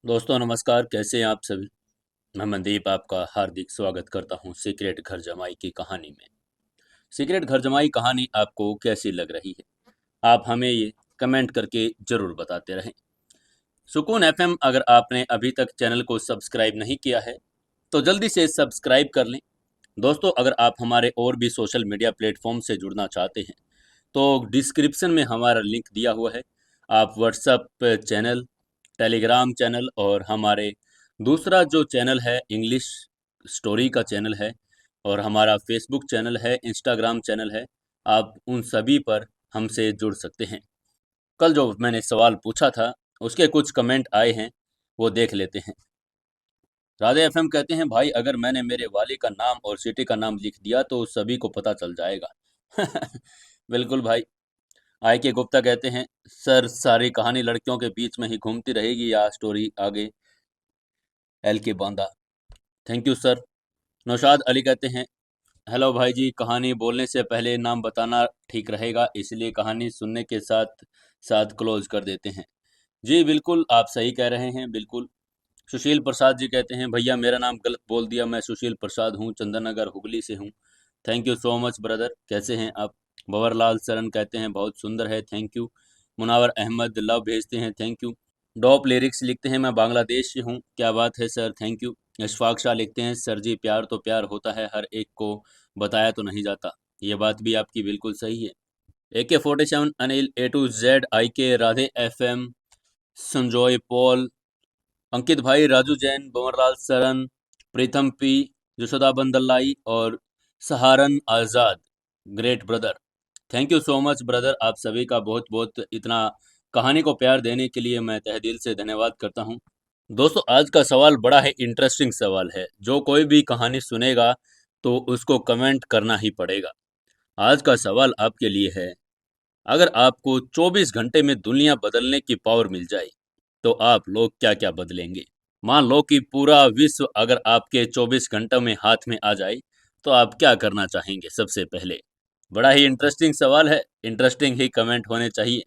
दोस्तों नमस्कार, कैसे हैं आप सभी। मैं मनदीप आपका हार्दिक स्वागत करता हूं सीक्रेट घर जमाई की कहानी में। सीक्रेट घर जमाई कहानी आपको कैसी लग रही है, आप हमें ये कमेंट करके ज़रूर बताते रहें। सुकून एफएम अगर आपने अभी तक चैनल को सब्सक्राइब नहीं किया है तो जल्दी से सब्सक्राइब कर लें। दोस्तों अगर आप हमारे और भी सोशल मीडिया प्लेटफॉर्म से जुड़ना चाहते हैं तो डिस्क्रिप्शन में हमारा लिंक दिया हुआ है। आप व्हाट्सएप चैनल, टेलीग्राम चैनल और हमारे दूसरा जो चैनल है इंग्लिश स्टोरी का चैनल है और हमारा फेसबुक चैनल है, इंस्टाग्राम चैनल है, आप उन सभी पर हमसे जुड़ सकते हैं। कल जो मैंने सवाल पूछा था उसके कुछ कमेंट आए हैं, वो देख लेते हैं। राधे एफएम कहते हैं भाई अगर मैंने मेरे वाली का नाम और सिटी का नाम लिख दिया तो सभी को पता चल जाएगा। बिल्कुल भाई। आई के गुप्ता कहते हैं सर सारी कहानी लड़कियों के बीच में ही घूमती रहेगी या स्टोरी आगे एल के बांधा। Thank you sir. Naushad Ali कहते हैं हेलो भाई जी, कहानी बोलने से पहले नाम बताना ठीक रहेगा, इसलिए कहानी सुनने के साथ साथ क्लोज कर देते हैं। जी बिल्कुल, आप सही कह रहे हैं, बिल्कुल। सुशील प्रसाद जी कहते हैं भैया मेरा नाम गलत बोल दिया, मैं सुशील प्रसाद हूँ, चंदन नगर हुगली से हूँ। Thank you so much brother, कैसे हैं आप। भंवरलाल सरन कहते हैं बहुत सुंदर है, thank you. Munawar Ahmed love भेजते हैं, थैंक यू। डॉप लिरिक्स लिखते हैं मैं बांग्लादेश से हूँ, क्या बात है sir, thank you. Ashfaq Shah लिखते हैं सर जी प्यार तो प्यार होता है, हर एक को बताया तो नहीं जाता। ये बात भी आपकी बिल्कुल सही है। AK-47 Anil, A to Z IK, Radhe FM, Sanjoy Paul, Ankit भाई, राजू जैन, भंवरलाल सरन, प्रीतम पी, यशोदा बंदलाई और Saharan Azad, great brother. Thank you so much brother, आप सभी का बहुत बहुत इतना कहानी को प्यार देने के लिए मैं तहे दिल से धन्यवाद करता हूँ। दोस्तों आज का सवाल बड़ा ही इंटरेस्टिंग सवाल है, जो कोई भी कहानी सुनेगा तो उसको कमेंट करना ही पड़ेगा। आज का सवाल आपके लिए है, अगर आपको 24 घंटे में दुनिया बदलने की पावर मिल जाए तो आप लोग क्या क्या बदलेंगे। मान लो कि पूरा विश्व अगर आपके 24 घंटों में हाथ में आ जाए तो आप क्या करना चाहेंगे सबसे पहले। बड़ा ही इंटरेस्टिंग सवाल है, इंटरेस्टिंग ही कमेंट होने चाहिए,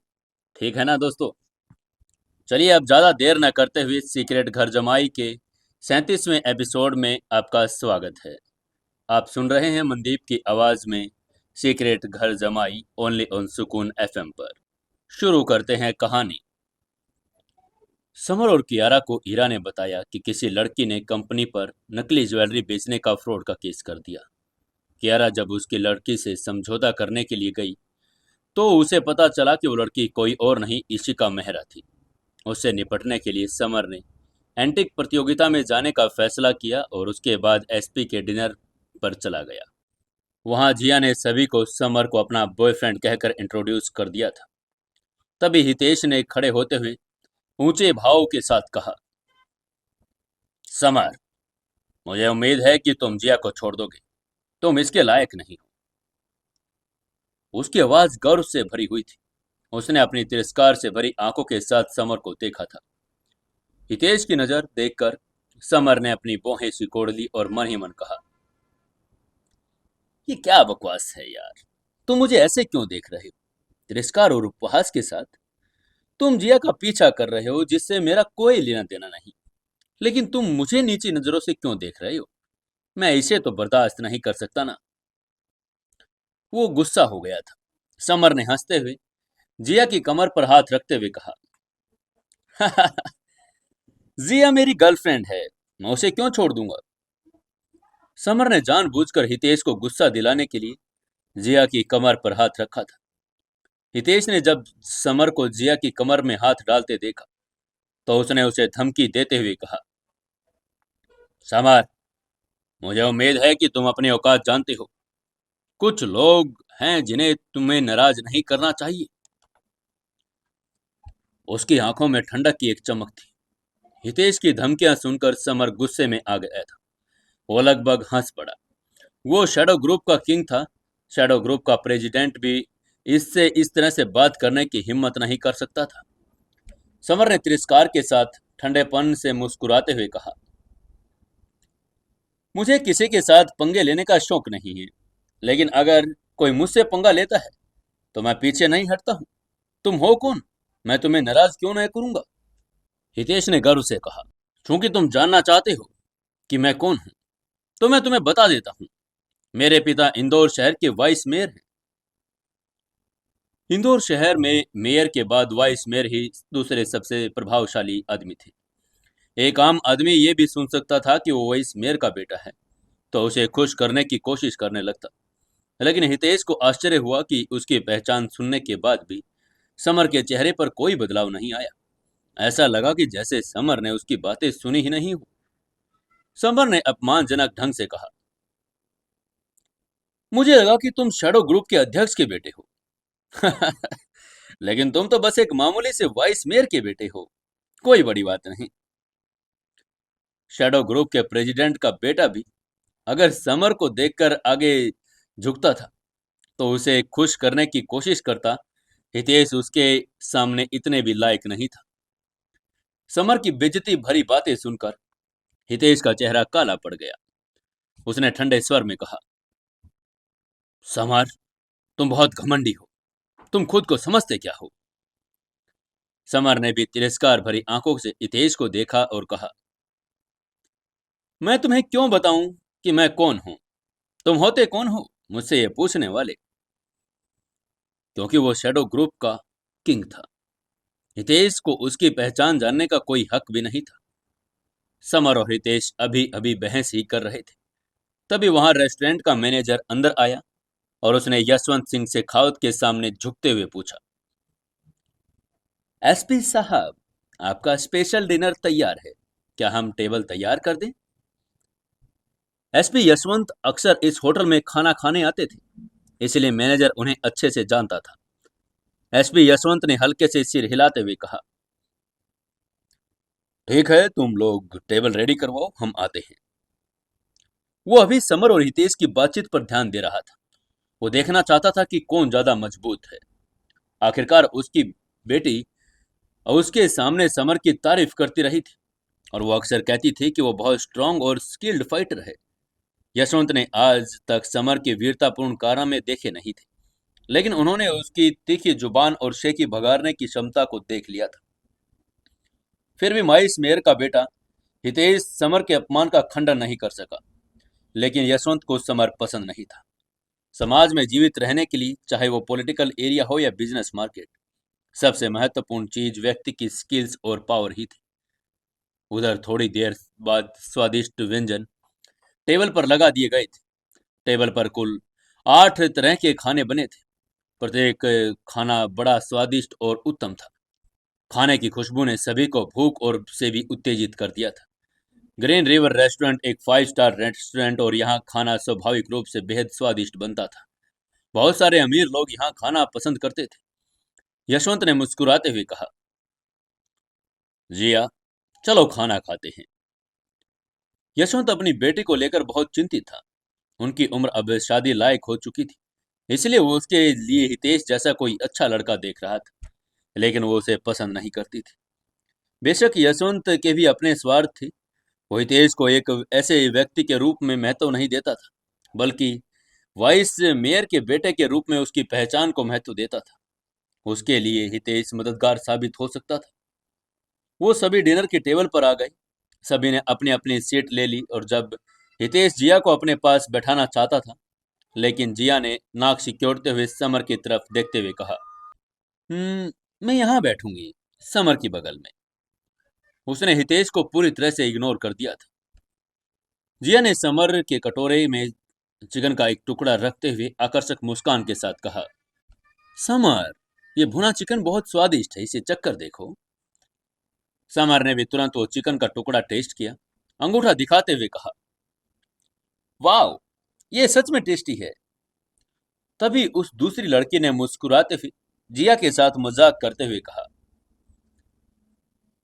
ठीक है ना दोस्तों। चलिए अब ज़्यादा देर न करते हुए सीक्रेट घर जमाई के 37वें एपिसोड में आपका स्वागत है। आप सुन रहे हैं मनदीप की आवाज़ में सीक्रेट घर जमाई ओनली ऑन सुकून एफएम पर। शुरू करते हैं कहानी। समर और कियारा को ईरा ने बताया कि किसी लड़की ने कंपनी पर नकली ज्वेलरी बेचने का फ्रॉड का केस कर दिया। कियारा जब उसकी लड़की से समझौता करने के लिए गई तो उसे पता चला कि वो लड़की कोई और नहीं, इशिका मेहरा थी। उससे निपटने के लिए समर ने एंटिक प्रतियोगिता में जाने का फैसला किया और उसके बाद एसपी के डिनर पर चला गया। वहां जिया ने सभी को समर को अपना बॉयफ्रेंड कहकर इंट्रोड्यूस कर दिया था। तभी हितेश ने खड़े होते हुए ऊंचे भाव के साथ कहा, समर, मुझे उम्मीद है कि तुम जिया को छोड़ दोगे, तुम इसके लायक नहीं हो। उसकी आवाज गर्व से भरी हुई थी। उसने अपनी तिरस्कार से भरी आंखों के साथ समर को देखा था। हितेश की नजर देखकर समर ने अपनी भौहें सिकोड़ ली और मन ही मन कहा, ये क्या बकवास है यार, तुम मुझे ऐसे क्यों देख रहे हो, तिरस्कार और उपहास के साथ। तुम जिया का पीछा कर रहे हो जिससे मेरा कोई लेना देना नहीं, लेकिन तुम मुझे नीची नजरों से क्यों देख रहे हो। मैं इसे तो बर्दाश्त नहीं कर सकता ना। वो गुस्सा हो गया था। समर ने हंसते हुए जिया की कमर पर हाथ रखते हुए कहा, जिया मेरी गर्लफ्रेंड है, मैं उसे क्यों छोड़ दूंगा। समर ने जानबूझकर हितेश को गुस्सा दिलाने के लिए जिया की कमर पर हाथ रखा था। हितेश ने जब समर को जिया की कमर में हाथ डालते देखा तो उसने उसे धमकी देते हुए कहा, समर, मुझे उम्मीद है कि तुम अपनी औकात जानते हो। कुछ लोग हैं जिन्हें तुम्हें नाराज नहीं करना चाहिए। उसकी आंखों में ठंडक की एक चमक थी। हितेश की धमकियां सुनकर समर गुस्से में आ गया था। वो लगभग हंस पड़ा। वो शैडो ग्रुप का किंग था। शैडो ग्रुप का प्रेसिडेंट भी इससे इस तरह से बात करने की हिम्मत नहीं कर सकता था। समर ने तिरस्कार के साथ ठंडेपन से मुस्कुराते हुए कहा, मुझे किसी के साथ पंगे लेने का शौक नहीं है, लेकिन अगर कोई मुझसे पंगा लेता है तो मैं पीछे नहीं हटता हूं। तुम हो कौन, मैं तुम्हें नाराज क्यों नहीं करूंगा। हितेश ने गर्व से कहा। क्योंकि तुम जानना चाहते हो कि मैं कौन हूं, तो मैं तुम्हें बता देता हूं। मेरे पिता इंदौर शहर के वाइस मेयर हैं। इंदौर शहर में मेयर के बाद वाइस मेयर ही दूसरे सबसे प्रभावशाली आदमी थे। एक आम आदमी ये भी सुन सकता था कि वो वाइस मेयर का बेटा है, तो उसे खुश करने की कोशिश करने लगता। लेकिन हितेश को आश्चर्य हुआ कि उसकी पहचान सुनने के बाद भी समर के चेहरे पर कोई बदलाव नहीं आया। ऐसा लगा कि जैसे समर ने उसकी बातें सुनी ही नहीं हो। समर ने अपमानजनक ढंग से कहा, मुझे लगा कि तुम शैडो ग्रुप के अध्यक्ष के बेटे हो। लेकिन तुम तो बस एक मामूली से वाइस मेयर के बेटे हो। कोई बड़ी बात नहीं। शैडो ग्रुप के प्रेसिडेंट का बेटा भी अगर समर को देखकर आगे झुकता था तो उसे खुश करने की कोशिश करता। हितेश उसके सामने इतने भी लायक नहीं था। समर की बेइज्जती भरी बातें सुनकर हितेश का चेहरा काला पड़ गया। उसने ठंडे स्वर में कहा, समर, तुम बहुत घमंडी हो। तुम खुद को समझते क्या हो? समर ने भी तिरस्कार भरी आंखों से हितेश को देखा और कहा, मैं तुम्हें क्यों बताऊं कि मैं कौन हूं? तुम होते कौन हो मुझसे ये पूछने वाले? क्योंकि वो शैडो ग्रुप का किंग था। हितेश को उसकी पहचान जानने का कोई हक भी नहीं था। समर और हितेश अभी अभी बहस ही कर रहे थे, तभी वहां रेस्टोरेंट का मैनेजर अंदर आया और उसने यशवंत सिंह शेखावत के सामने झुकते हुए पूछा, एसपी साहब, आपका स्पेशल डिनर तैयार है, क्या हम टेबल तैयार कर दें? एसपी यशवंत अक्सर इस होटल में खाना खाने आते थे, इसलिए मैनेजर उन्हें अच्छे से जानता था। एसपी यशवंत ने हल्के से सिर हिलाते हुए कहा, ठीक है, तुम लोग टेबल रेडी करवाओ, हम आते हैं। वो अभी समर और हितेश की बातचीत पर ध्यान दे रहा था। वो देखना चाहता था कि कौन ज्यादा मजबूत है। आखिरकार उसकी बेटी उसके सामने समर की तारीफ करती रही थी और वो अक्सर कहती थी कि वो बहुत स्ट्रांग और स्किल्ड फाइटर है। यशवंत ने आज तक समर के वीरतापूर्ण कारनामे देखे नहीं थे, लेकिन उन्होंने उसकी तीखी जुबान और शेखी भगाड़ने की क्षमता को देख लिया था। फिर भी माइस मेयर का बेटा हितेश समर के अपमान का खंडन नहीं कर सका। लेकिन यशवंत को समर पसंद नहीं था। समाज में जीवित रहने के लिए, चाहे वो पॉलिटिकल एरिया हो या बिजनेस मार्केट, सबसे महत्वपूर्ण चीज व्यक्ति की स्किल्स और पावर ही थी। उधर थोड़ी देर बाद स्वादिष्ट व्यंजन टेबल पर लगा दिए गए थे। टेबल पर कुल 8 तरह के खाने बने थे। प्रत्येक खाना बड़ा स्वादिष्ट और उत्तम था। खाने की खुशबू ने सभी को भूख और से भी उत्तेजित कर दिया था। ग्रीन रिवर रेस्टोरेंट एक 5 स्टार रेस्टोरेंट और यहाँ खाना स्वाभाविक रूप से बेहद स्वादिष्ट बनता था। बहुत सारे अमीर लोग यहाँ खाना पसंद करते थे। यशवंत ने मुस्कुराते हुए कहा, जिया, चलो खाना खाते हैं। यशवंत अपनी बेटी को लेकर बहुत चिंतित था। उनकी उम्र अब शादी लायक हो चुकी थी, इसलिए वो उसके लिए हितेश जैसा कोई अच्छा लड़का देख रहा था, लेकिन वो उसे पसंद नहीं करती थी। बेशक यशवंत के भी अपने स्वार्थ थे। वो हितेश को एक ऐसे व्यक्ति के रूप में महत्व नहीं देता था, बल्कि वाइस मेयर के बेटे के रूप में उसकी पहचान को महत्व देता था। उसके लिए हितेश मददगार साबित हो सकता था। वो सभी डिनर के टेबल पर आ गए। सभी ने अपनी अपनी सीट ले ली और जब हितेश जिया को अपने पास बैठाना चाहता था, लेकिन जिया ने नाक सिकोड़ते हुए समर की तरफ देखते हुए कहा, मैं यहाँ बैठूंगी, समर की बगल में। उसने हितेश को पूरी तरह से इग्नोर कर दिया था। जिया ने समर के कटोरे में चिकन का एक टुकड़ा रखते हुए आकर्षक मुस्कान के साथ कहा, समर, ये भुना चिकन बहुत स्वादिष्ट है, इसे चक्कर देखो। समर ने भी तुरंत वो चिकन का टुकड़ा टेस्ट किया। अंगूठा दिखाते हुए कहा, वाह, ये सच में टेस्टी है। तभी उस दूसरी लड़की ने मुस्कुराते हुए जिया के साथ मजाक करते हुए कहा,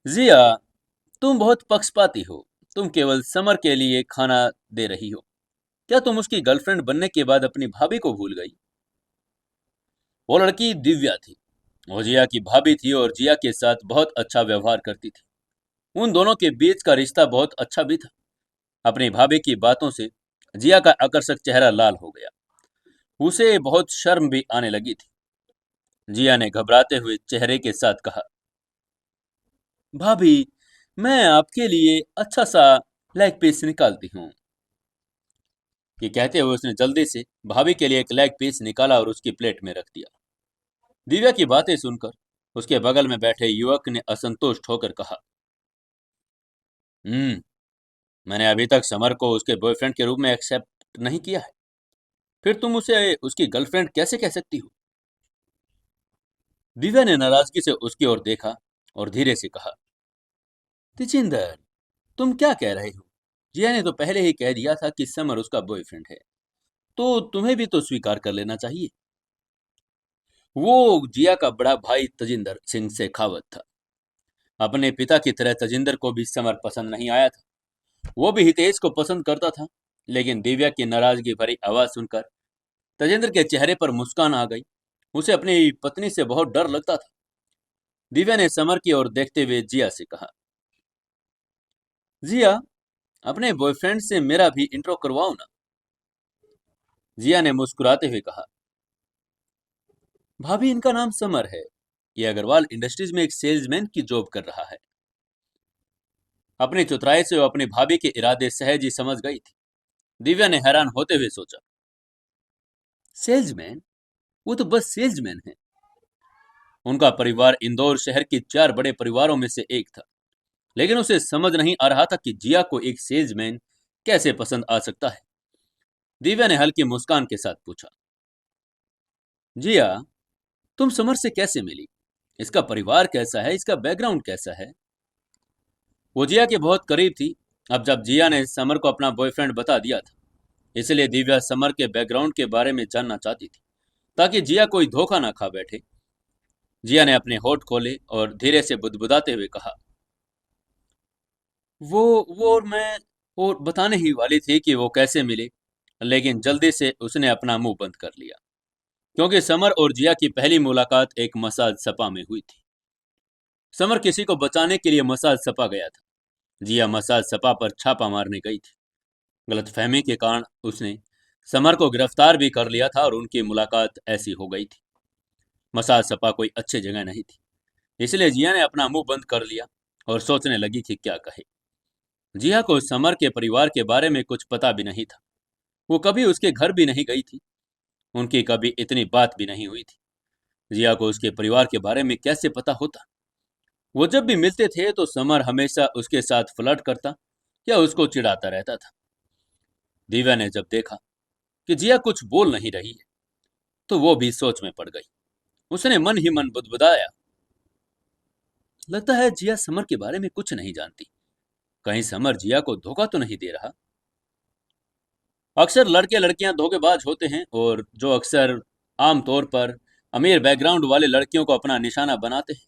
जिया, तुम बहुत पक्षपाती हो। तुम केवल समर के लिए खाना दे रही हो। क्या तुम उसकी गर्लफ्रेंड बनने के बाद अपनी भाभी को भूल गई? वो लड़की दिव्या थी। वो जिया की भाभी थी और जिया के साथ बहुत अच्छा व्यवहार करती थी। उन दोनों के बीच का रिश्ता बहुत अच्छा भी था। अपनी भाभी की बातों से जिया का आकर्षक चेहरा लाल हो गया। उसे बहुत शर्म भी आने लगी थी। जिया ने घबराते हुए चेहरे के साथ कहा, भाभी, मैं आपके लिए अच्छा सा लेग पीस निकालती हूँ। ये कहते हुए उसने जल्दी से भाभी के लिए एक लेग पीस निकाला और उसकी प्लेट में रख दिया। दिव्या की बातें सुनकर उसके बगल में बैठे युवक ने असंतुष्ट होकर कहा, मैंने अभी तक समर को उसके बॉयफ्रेंड के रूप में एक्सेप्ट नहीं किया है, फिर तुम उसे उसकी गर्लफ्रेंड कैसे कह सकती हो? दिव्या ने नाराजगी से उसकी ओर देखा और धीरे से कहा, तेजिंदर, तुम क्या कह रहे हो? जिया ने तो पहले ही कह दिया था कि समर उसका बॉयफ्रेंड है, तो तुम्हें भी तो स्वीकार कर लेना चाहिए। वो जिया का बड़ा भाई तजिंदर सिंह शेखावत था। अपने पिता की तरह तजिंदर को भी समर पसंद नहीं आया था। वो भी हितेश को पसंद करता था, लेकिन दिव्या की नाराजगी भरी आवाज सुनकर तजिंदर के चेहरे पर मुस्कान आ गई। उसे अपनी पत्नी से बहुत डर लगता था। दिव्या ने समर की ओर देखते हुए जिया से कहा, जिया, अपने बॉयफ्रेंड से मेरा भी इंट्रो करवाओ ना। जिया ने मुस्कुराते हुए कहा, भाभी, इनका नाम समर है। ये अग्रवाल इंडस्ट्रीज में एक सेल्समैन की जॉब कर रहा है। अपनी चतुराई से वो अपनी भाभी के इरादे सहज ही समझ गई थी। दिव्या ने हैरान होते हुए सोचा, सेल्समैन? वो तो बस सेल्समैन है। उनका परिवार इंदौर शहर के 4 बड़े परिवारों में से एक था, लेकिन उसे समझ नहीं आ रहा था कि जिया को एक सेल्समैन कैसे पसंद आ सकता है। दिव्या ने हल्की मुस्कान के साथ पूछा, जिया, तुम समर से कैसे मिली? इसका परिवार कैसा है? इसका बैकग्राउंड कैसा है? वो जिया के बहुत करीब थी। अब जब जिया ने समर को अपना बॉयफ्रेंड बता दिया था, इसलिए दिव्या समर के बैकग्राउंड के बारे में जानना चाहती थी, ताकि जिया कोई धोखा ना खा बैठे। जिया ने अपने होठ खोले और धीरे से बुदबुदाते हुए कहा, वो और मैं और बताने ही वाली थी कि वो कैसे मिले, लेकिन जल्दी से उसने अपना मुंह बंद कर लिया, क्योंकि समर और जिया की पहली मुलाकात एक मसाज सपा में हुई थी। समर किसी को बचाने के लिए मसाज सपा गया था। जिया मसाज सपा पर छापा मारने गई थी। गलतफहमी के कारण उसने समर को गिरफ्तार भी कर लिया था और उनकी मुलाकात ऐसी हो गई थी। मसाज सपा कोई अच्छी जगह नहीं थी, इसलिए जिया ने अपना मुंह बंद कर लिया और सोचने लगी कि क्या कहे। जिया को समर के परिवार के बारे में कुछ पता भी नहीं था। वो कभी उसके घर भी नहीं गई थी। उनकी कभी इतनी बात भी नहीं हुई थी। जिया को उसके परिवार के बारे में कैसे पता होता? वो जब भी मिलते थे तो समर हमेशा उसके साथ फ्लर्ट करता या उसको चिढ़ाता रहता था। दिव्या ने जब देखा कि जिया कुछ बोल नहीं रही है, तो वो भी सोच में पड़ गई। उसने मन ही मन बुदबुदाया, लगता है जिया समर के बारे में कुछ नहीं जानती। कहीं समर जिया को धोखा तो नहीं दे रहा? अक्सर लड़के लड़कियां धोखेबाज होते हैं, और जो अक्सर आमतौर पर अमीर बैकग्राउंड वाले लड़कियों को अपना निशाना बनाते हैं।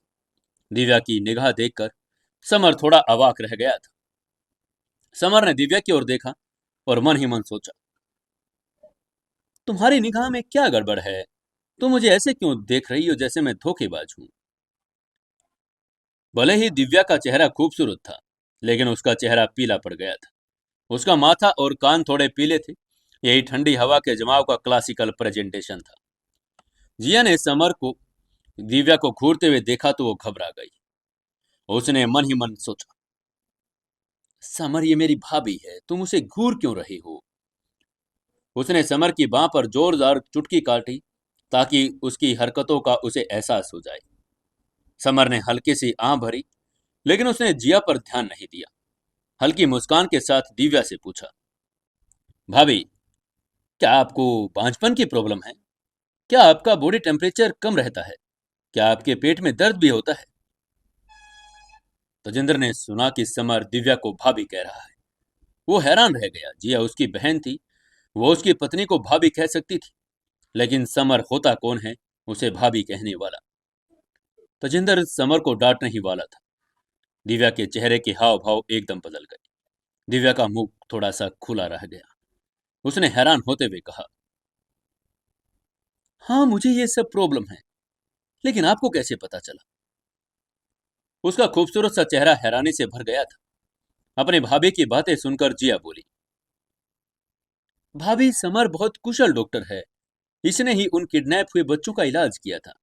दिव्या की निगाह देखकर समर थोड़ा अवाक रह गया था। समर ने दिव्या की ओर देखा और मन ही मन सोचा, तुम्हारी निगाह में क्या गड़बड़ है? तुम मुझे ऐसे क्यों देख रही हो जैसे मैं धोखेबाज हूं? भले ही दिव्या का चेहरा खूबसूरत था, लेकिन उसका चेहरा पीला पड़ गया था। उसका माथा और कान थोड़े पीले थे। यही ठंडी हवा के जमाव का क्लासिकल प्रेजेंटेशन था। जिया ने समर को दिव्या को घूरते हुए देखा तो वो घबरा गई। उसने मन ही मन सोचा, समर, ये मेरी भाभी है, तुम उसे घूर क्यों रही हो? उसने समर की बांह पर जोरदार चुटकी काटी, ताकि उसकी हरकतों का उसे एहसास हो जाए। समर ने हल्की सी आंख भरी, लेकिन उसने जिया पर ध्यान नहीं दिया। हल्की मुस्कान के साथ दिव्या से पूछा, भाभी, क्या आपको बांझपन की प्रॉब्लम है? क्या आपका बॉडी टेम्परेचर कम रहता है? क्या आपके पेट में दर्द भी होता है? तजिंदर ने सुना कि समर दिव्या को भाभी कह रहा है। वो हैरान रह गया। जिया उसकी बहन थी, वो उसकी पत्नी को भाभी कह सकती थी, लेकिन समर होता कौन है उसे भाभी कहने वाला? तजिंदर समर को डांटने ही वाला था। दिव्या के चेहरे के हाव भाव एकदम बदल गए। दिव्या का मुंह थोड़ा सा खुला रह गया। उसने हैरान होते हुए कहा, हाँ, मुझे ये सब प्रॉब्लम है, लेकिन आपको कैसे पता चला? उसका खूबसूरत सा चेहरा हैरानी से भर गया था। अपने भाभी की बातें सुनकर जिया बोली, भाभी, समर बहुत कुशल डॉक्टर है। इसने ही उन किडनैप हुए बच्चों का इलाज किया था,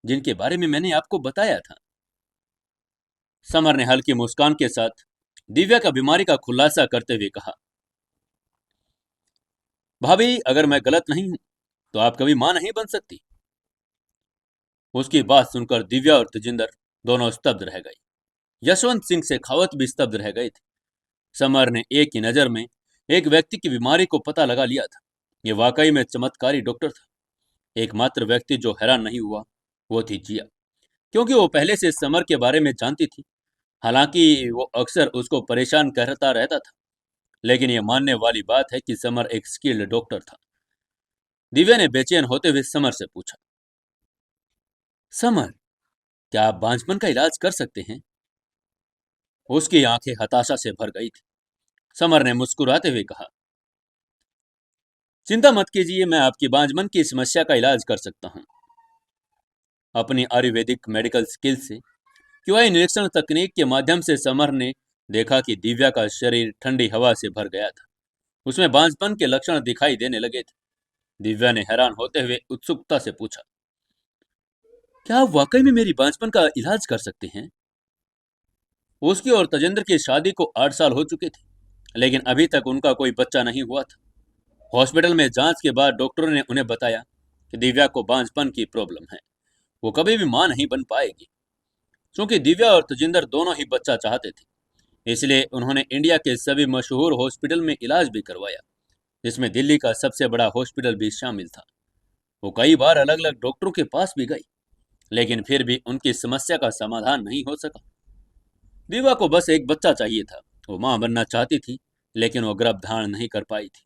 जिनके बारे में मैंने आपको बताया था। समर ने हल्की मुस्कान के साथ दिव्या का बीमारी का खुलासा करते हुए कहा, भाभी अगर मैं गलत नहीं हूं तो आप कभी मां नहीं बन सकती। उसकी बात सुनकर दिव्या और तेजिंदर दोनों स्तब्ध रह गए। यशवंत सिंह शेखावत भी स्तब्ध रह गए थे। समर ने एक ही नजर में एक व्यक्ति की बीमारी को पता लगा लिया था। ये वाकई में चमत्कारी डॉक्टर था। एकमात्र व्यक्ति जो हैरान नहीं हुआ वो थी जिया, क्योंकि वो पहले से समर के बारे में जानती थी। हालांकि वो अक्सर उसको परेशान करता रहता था, लेकिन ये मानने वाली बात है कि समर एक स्किल्ड डॉक्टर था। दिव्या ने बेचैन होते हुए समर से पूछा, समर, क्या आप बांझपन का इलाज कर सकते हैं? उसकी आंखें हताशा से भर गई थी। समर ने मुस्कुराते हुए कहा, चिंता मत कीजिए, मैं आपकी बांझपन की समस्या का इलाज कर सकता हूं। अपनी आयुर्वेदिक मेडिकल स्किल से क्यूआई निरीक्षण तकनीक के माध्यम से समर ने देखा कि दिव्या का शरीर ठंडी हवा से भर गया था। उसमें बांझपन के लक्षण दिखाई देने लगे थे। दिव्या ने हैरान होते हुए उत्सुकता से पूछा, क्या आप वाकई में मेरी बांझपन का इलाज कर सकते हैं? उसकी और तजेंद्र की शादी को 8 साल हो चुके थे, लेकिन अभी तक उनका कोई बच्चा नहीं हुआ था। हॉस्पिटल में जांच के बाद डॉक्टरों ने उन्हें बताया कि दिव्या को बांझपन की प्रॉब्लम है। वो कभी भी मां नहीं बन पाएगी। क्योंकि दिव्या और तजिंदर दोनों ही बच्चा चाहते थे, इसलिए उन्होंने इंडिया के सभी मशहूर हॉस्पिटल में इलाज भी करवाया, जिसमें दिल्ली का सबसे बड़ा हॉस्पिटल भी शामिल था। वो कई बार अलग अलग डॉक्टरों के पास भी गई, लेकिन फिर भी उनकी समस्या का समाधान नहीं हो सका। दिव्या को बस एक बच्चा चाहिए था। वो मां बनना चाहती थी, लेकिन वो गर्भधारण नहीं कर पाई थी।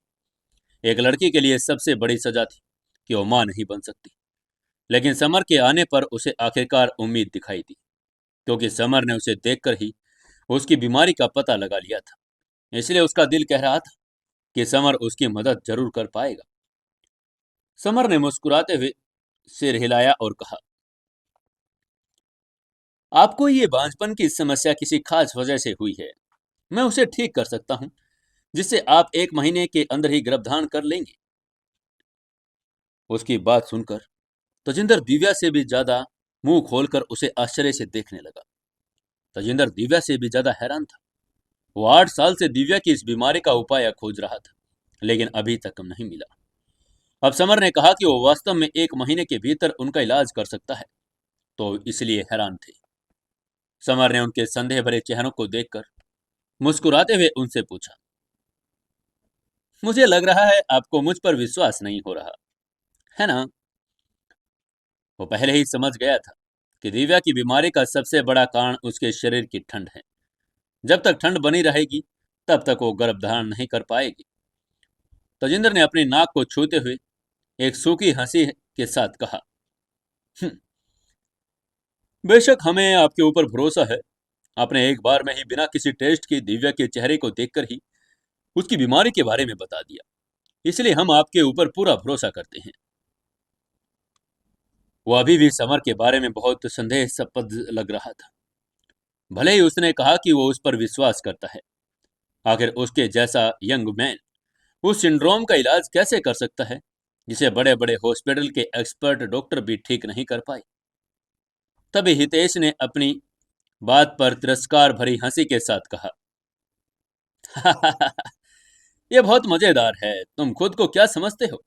एक लड़की के लिए सबसे बड़ी सजा थी कि वो मां नहीं बन सकती। लेकिन समर के आने पर उसे आखिरकार उम्मीद दिखाई दी, क्योंकि समर ने उसे देखकर ही उसकी बीमारी का पता लगा लिया था। इसलिए उसका दिल कह रहा था कि समर उसकी मदद जरूर कर पाएगा। समर ने मुस्कुराते हुए सिर हिलाया और कहा, आपको ये बांझपन की समस्या किसी खास वजह से हुई है। मैं उसे ठीक कर सकता हूं, जिससे आप 1 महीने के अंदर ही गर्भधारण कर लेंगे। उसकी बात सुनकर तजिंदर दिव्या से भी ज्यादा मुंह खोलकर उसे आश्चर्य से देखने लगा। तजिंदर दिव्या से भी ज्यादा हैरान था। वो 8 साल से दिव्या की इस बीमारी का उपाय खोज रहा था, लेकिन अभी तक नहीं मिला। अब समर ने कहा कि वो वास्तव में 1 महीने के भीतर उनका इलाज कर सकता है, तो इसलिए हैरान थे। समर ने उनके संदेह भरे चेहरों को देखकर मुस्कुराते हुए उनसे पूछा, मुझे लग रहा है आपको मुझ पर विश्वास नहीं हो रहा है ना? वो पहले ही समझ गया था कि दिव्या की बीमारी का सबसे बड़ा कारण उसके शरीर की ठंड है। जब तक ठंड बनी रहेगी, तब तक वो गर्भधारण नहीं कर पाएगी। तजिंदर ने अपनी नाक को छूते हुए एक सूखी हंसी के साथ कहा, "हम्म, बेशक हमें आपके ऊपर भरोसा है। आपने एक बार में ही बिना किसी टेस्ट के दिव्या के चेहरे को देखकर ही उसकी बीमारी के बारे में बता दिया, इसलिए हम आपके ऊपर पूरा भरोसा करते हैं।" वो अभी भी समर के बारे में बहुत संदेहास्पद लग रहा था। भले ही उसने कहा कि वो उस पर विश्वास करता है, आखिर उसके जैसा यंग मैन उस सिंड्रोम का इलाज कैसे कर सकता है, जिसे बड़े बड़े हॉस्पिटल के एक्सपर्ट डॉक्टर भी ठीक नहीं कर पाए। तभी हितेश ने अपनी बात पर तिरस्कार भरी हंसी के साथ कहा, यह बहुत मजेदार है। तुम खुद को क्या समझते हो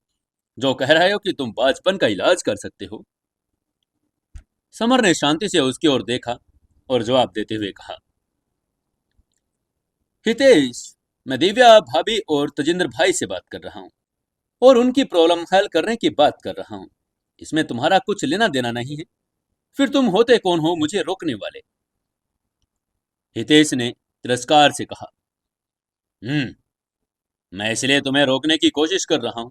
जो कह रहे हो कि तुम बाजपन का इलाज कर सकते हो? समर ने शांति से उसकी ओर देखा और जवाब देते हुए कहा, हितेश, मैं दिव्या भाभी और तजिंदर भाई से बात कर रहा हूँ और उनकी प्रॉब्लम हल करने की बात कर रहा हूँ। इसमें तुम्हारा कुछ लेना देना नहीं है। फिर तुम होते कौन हो मुझे रोकने वाले? हितेश ने तिरस्कार से कहा, मैं इसलिए तुम्हें रोकने की कोशिश कर रहा हूं,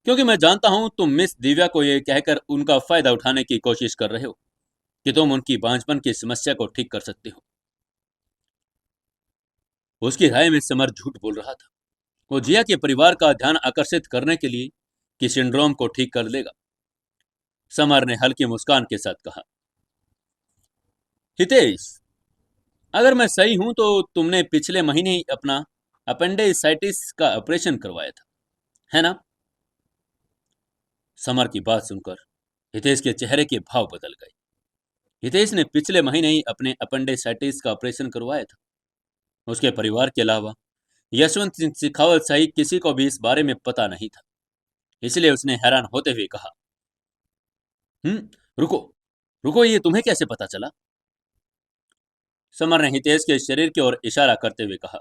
क्योंकि मैं जानता हूं तुम मिस दिव्या को यह कहकर उनका फायदा उठाने की कोशिश कर रहे हो कि तुम उनकी बांझपन की समस्या को ठीक कर सकते हो। उसकी राय में समर झूठ बोल रहा था। वो जिया के परिवार का ध्यान आकर्षित करने के लिए कि सिंड्रोम को ठीक कर लेगा। समर ने हल्की मुस्कान के साथ कहा, हितेश, अगर मैं सही हूं तो तुमने पिछले महीने ही अपना अपेंडिसाइटिस का ऑपरेशन करवाया था, है ना? समर की बात सुनकर हितेश के चेहरे के भाव बदल गए। हितेश ने पिछले महीने ही अपने अपेंडिसाइटिस का ऑपरेशन करवाया था। उसके परिवार के अलावा यशवंत सिंह शेखावत सहित किसी को भी इस बारे में पता नहीं था। इसलिए उसने हैरान होते हुए कहा, रुको रुको, ये तुम्हें कैसे पता चला? समर ने हितेश के शरीर की ओर इशारा करते हुए कहा,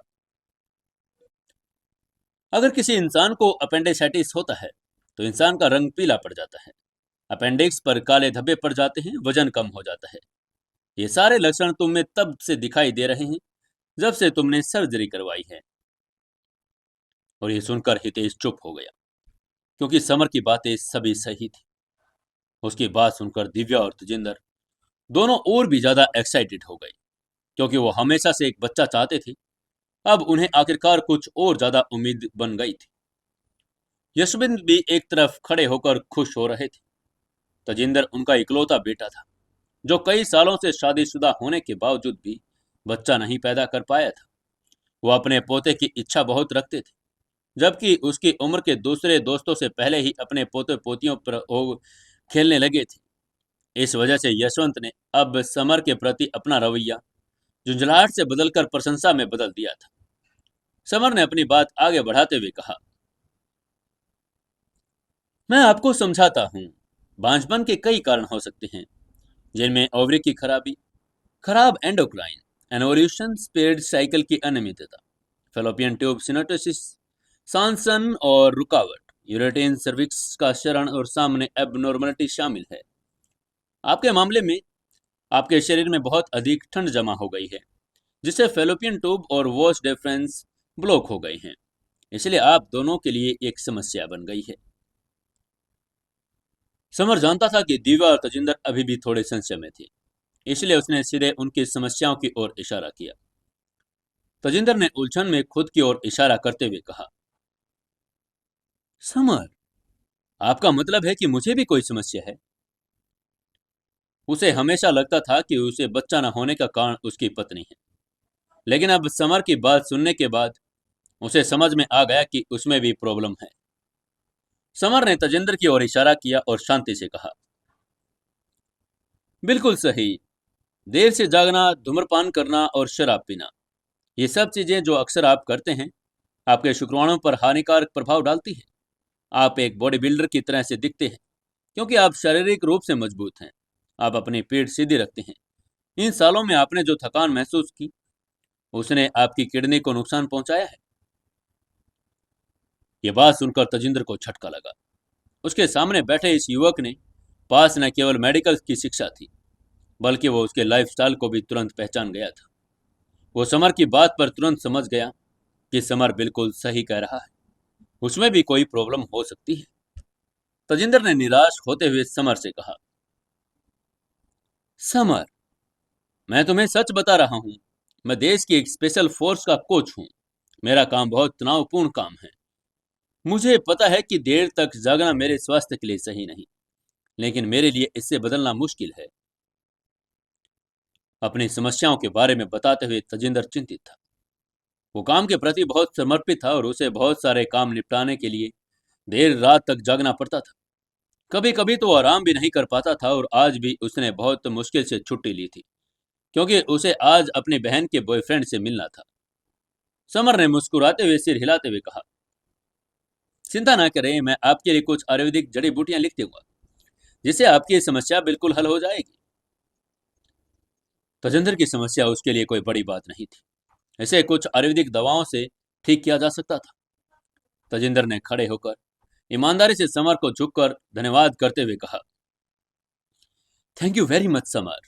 अगर किसी इंसान को अपेंडिसाइटिस होता है तो इंसान का रंग पीला पड़ जाता है, अपेंडिक्स पर काले धब्बे पड़ जाते हैं, वजन कम हो जाता है। ये सारे लक्षण तुम में तब से दिखाई दे रहे हैं जब से तुमने सर्जरी करवाई है। और ये सुनकर हितेश चुप हो गया, क्योंकि समर की बातें सभी सही थी। उसकी बात सुनकर दिव्या और तेजिंदर दोनों और भी ज्यादा एक्साइटेड हो गए, क्योंकि वो हमेशा से एक बच्चा चाहते थे। अब उन्हें आखिरकार कुछ और ज्यादा उम्मीद बन गई थी। यशविंद भी एक तरफ खड़े होकर खुश हो रहे थे। तेजिंदर उनका इकलौता बेटा था, जो कई सालों से शादीशुदा होने के बावजूद भी बच्चा नहीं पैदा कर पाया था। वो अपने पोते की इच्छा बहुत रखते थे, जबकि उसकी उम्र के दूसरे दोस्तों से पहले ही अपने पोते पोतियों पर वो खेलने लगे थे। इस वजह से यशवंत ने अब समर के प्रति अपना रवैया झुंझलाहट से बदलकर प्रशंसा में बदल दिया था। समर ने अपनी बात आगे बढ़ाते हुए कहा, मैं आपको समझाता हूँ। बांझपन के कई कारण हो सकते हैं, जिनमें ओवरी की खराबी, खराब एंडोक्राइन, एनोल्यूशन स्पेड साइकिल की अनियमितता, फेलोपियन ट्यूब सिनोटोसिस, सांसन और रुकावट, यूरेटिन सर्विक्स का क्षरण और सामने एबनॉर्मलिटी शामिल है। आपके मामले में आपके शरीर में बहुत अधिक ठंड जमा हो गई है, जिससे फेलोपियन ट्यूब और वॉश डिफरेंस ब्लॉक हो गए हैं। इसलिए आप दोनों के लिए एक समस्या बन गई है। समर जानता था कि दीवा और तजिंदर अभी भी थोड़े संशय में थे, इसलिए उसने सीधे उनकी समस्याओं की ओर इशारा किया। तजिंदर ने उलझन में खुद की ओर इशारा करते हुए कहा, समर, आपका मतलब है कि मुझे भी कोई समस्या है? उसे हमेशा लगता था कि उसे बच्चा न होने का कारण उसकी पत्नी है, लेकिन अब समर की बात सुनने के बाद उसे समझ में आ गया कि उसमें भी प्रॉब्लम है। समर ने तजिंदर की ओर इशारा किया और शांति से कहा, बिल्कुल सही। देर से जागना, धूम्रपान करना और शराब पीना, ये सब चीजें जो अक्सर आप करते हैं, आपके शुक्राणुओं पर हानिकारक प्रभाव डालती है। आप एक बॉडी बिल्डर की तरह से दिखते हैं, क्योंकि आप शारीरिक रूप से मजबूत हैं। आप अपनी पीठ सीधी रखते हैं। इन सालों में आपने जो थकान महसूस की, उसने आपकी किडनी को नुकसान पहुंचाया है। ये बात सुनकर तजिंदर को झटका लगा। उसके सामने बैठे इस युवक ने पास न केवल मेडिकल की शिक्षा थी, बल्कि वो उसके लाइफस्टाइल को भी तुरंत पहचान गया था। वो समर की बात पर तुरंत समझ गया कि समर बिल्कुल सही कह रहा है, उसमें भी कोई प्रॉब्लम हो सकती है। तजिंदर ने निराश होते हुए समर से कहा, समर, मैं तुम्हें सच बता रहा हूं। मैं देश की एक स्पेशल फोर्स का कोच हूं। मेरा काम बहुत तनावपूर्ण काम है। मुझे पता है कि देर तक जागना मेरे स्वास्थ्य के लिए सही नहीं, लेकिन मेरे लिए इससे बदलना मुश्किल है। अपनी समस्याओं के बारे में बताते हुए तजिंदर चिंतित था। वो काम के प्रति बहुत समर्पित था और उसे बहुत सारे काम निपटाने के लिए देर रात तक जागना पड़ता था। कभी कभी तो आराम भी नहीं कर पाता था और आज भी उसने बहुत मुश्किल से छुट्टी ली थी, क्योंकि उसे आज अपनी बहन के बॉयफ्रेंड से मिलना था। समर ने मुस्कुराते हुए सिर हिलाते हुए कहा, चिंता ना करें, मैं आपके लिए कुछ आयुर्वेदिक जड़ी बूटियां लिख दूंगा, जिससे आपकी समस्या बिल्कुल हल हो जाएगी। तजिंदर की समस्या उसके लिए कोई बड़ी बात नहीं थी। इसे कुछ आयुर्वेदिक दवाओं से ठीक किया जा सकता था। तजिंदर ने खड़े होकर ईमानदारी से समर को झुककर धन्यवाद करते हुए कहा, thank you very much summer.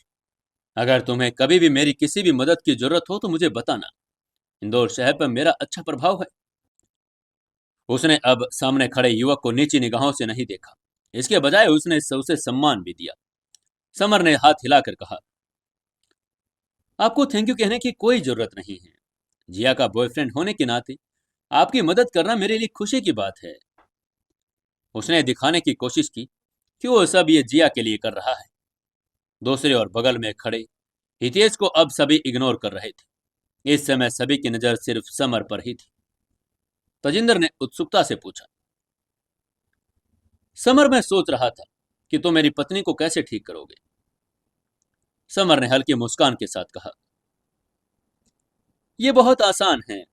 अगर तुम्हें कभी भी मेरी किसी भी मदद की जरूरत हो तो मुझे बताना। इंदौर शहर पर मेरा अच्छा प्रभाव है। उसने अब सामने खड़े युवक को नीची निगाहों से नहीं देखा, इसके बजाय उसने उसे सम्मान भी दिया। समर ने हाथ हिलाकर कहा, आपको थैंक यू कहने की कोई जरूरत नहीं है। जिया का बॉयफ्रेंड होने के नाते आपकी मदद करना मेरे लिए खुशी की बात है। उसने दिखाने की कोशिश की कि वो सब ये जिया के लिए कर रहा है। दूसरे और बगल में खड़े हितेश को अब सभी इग्नोर कर रहे थे। इस समय सभी की नजर सिर्फ समर पर ही थी। तजिंदर ने उत्सुकता से पूछा, समर, मैं सोच रहा था कि तुम मेरी पत्नी को कैसे ठीक करोगे? समर ने हल्की मुस्कान के साथ कहा, यह बहुत आसान है,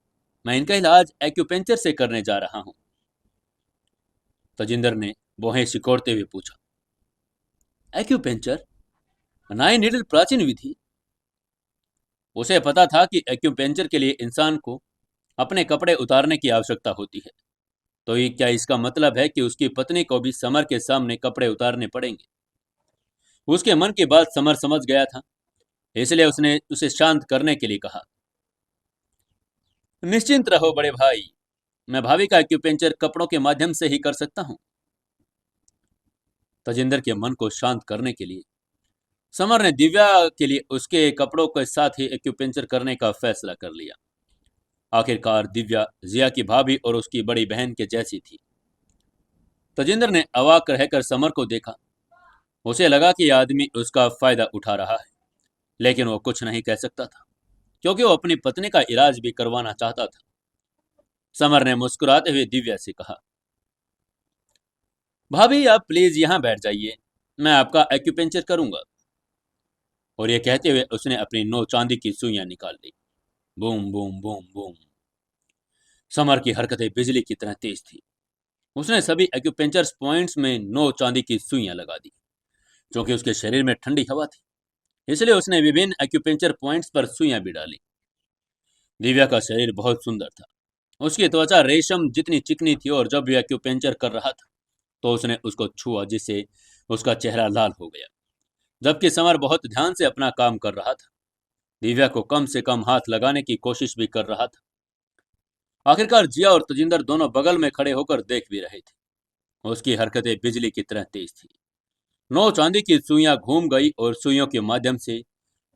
मैं इनका इलाज एक्यूपेंचर से करने जा रहा हूं। तजिंदर ने भौहें सिकोड़ते हुए पूछा, एक्यूपेंचर? नाई निडल प्राचीन विधि। उसे पता था कि एक्यूपेंचर के लिए इंसान को अपने कपड़े उतारने की आवश्यकता होती है। तो ये क्या इसका मतलब है कि उसकी पत्नी को भी समर के सामने कपड़े उतारने पड़ेंगे? उसके मन की बात समर समझ गया था, इसलिए उसने उसे शांत करने के लिए कहा, निश्चिंत रहो बड़े भाई, मैं भाभी का एक्यूपेंचर कपड़ों के माध्यम से ही कर सकता हूं। तजिंदर के मन को शांत करने के लिए समर ने दिव्या के लिए उसके कपड़ों के साथ ही एक्यूपेंचर करने का फैसला कर लिया। आखिरकार दिव्या जिया की भाभी और उसकी बड़ी बहन के जैसी थी। तजिंदर ने अवाक रहकर समर को देखा। उसे लगा कि यह आदमी उसका फायदा उठा रहा है, लेकिन वो कुछ नहीं कह सकता था, क्योंकि वो अपनी पत्नी का इलाज भी करवाना चाहता था। समर ने मुस्कुराते हुए दिव्या से कहा, भाभी आप प्लीज यहां बैठ जाइए, मैं आपका एक्यूपेंचर करूंगा। और ये कहते हुए उसने अपनी 9 चांदी की सुइयां निकाल ली। Boom boom boom boom. Samar की हरकतें बिजली की तरह तेज थी। उसने सभी एक्यूपेंचर पॉइंट्स में 9 चांदी की सुइयां लगा दी। क्योंकि उसके शरीर में ठंडी हवा थी, इसलिए उसने विभिन्न एक्यूपेंचर पॉइंट्स पर सुइयां भी डाली। दिव्या का शरीर बहुत सुंदर था। उसकी त्वचा रेशम जितनी चिकनी थी और जब वह एक्यूपेंचर कर रहा था तो उसने उसको छुआ, जिससे उसका चेहरा लाल हो गया। जबकि समर बहुत ध्यान से अपना काम कर रहा था, दिव्या को कम से कम हाथ लगाने की कोशिश भी कर रहा था। आखिरकार जिया और तजिंदर दोनों बगल में खड़े होकर देख भी रहे थे। उसकी हरकतें बिजली की तरह तेज थी। 9 चांदी की सुइयां घूम गई और सुइयों के माध्यम से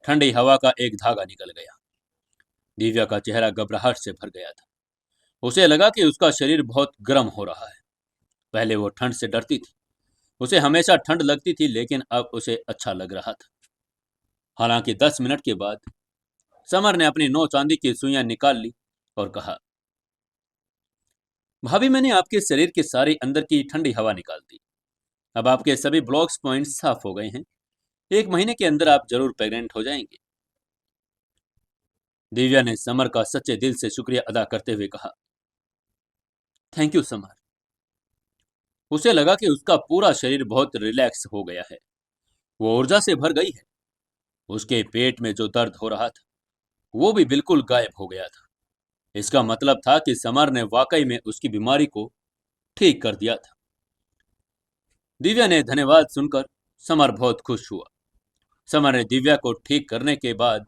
ठंडी हवा का एक धागा निकल गया। दिव्या का चेहरा घबराहट से भर गया था। उसे लगा कि उसका शरीर बहुत गर्म हो रहा है। पहले वो ठंड से डरती थी, उसे हमेशा ठंड लगती थी, लेकिन अब उसे अच्छा लग रहा था। हालांकि 10 मिनट के बाद समर ने अपनी 9 चांदी की सुइयां निकाल ली और कहा, भाभी मैंने आपके शरीर के सारी अंदर की ठंडी हवा निकाल दी। अब आपके सभी ब्लॉक्स पॉइंट्स साफ हो गए हैं। 1 महीने के अंदर आप जरूर प्रेग्नेंट हो जाएंगे। दिव्या ने समर का सच्चे दिल से शुक्रिया अदा करते हुए कहा, थैंक यू समर। उसे लगा कि उसका पूरा शरीर बहुत रिलैक्स हो गया है, वो ऊर्जा से भर गई है। उसके पेट में जो दर्द हो रहा था वो भी बिल्कुल गायब हो गया था। इसका मतलब था कि समर ने वाकई में उसकी बीमारी को ठीक कर दिया था। दिव्या ने धन्यवाद सुनकर समर बहुत खुश हुआ। समर ने दिव्या को ठीक करने के बाद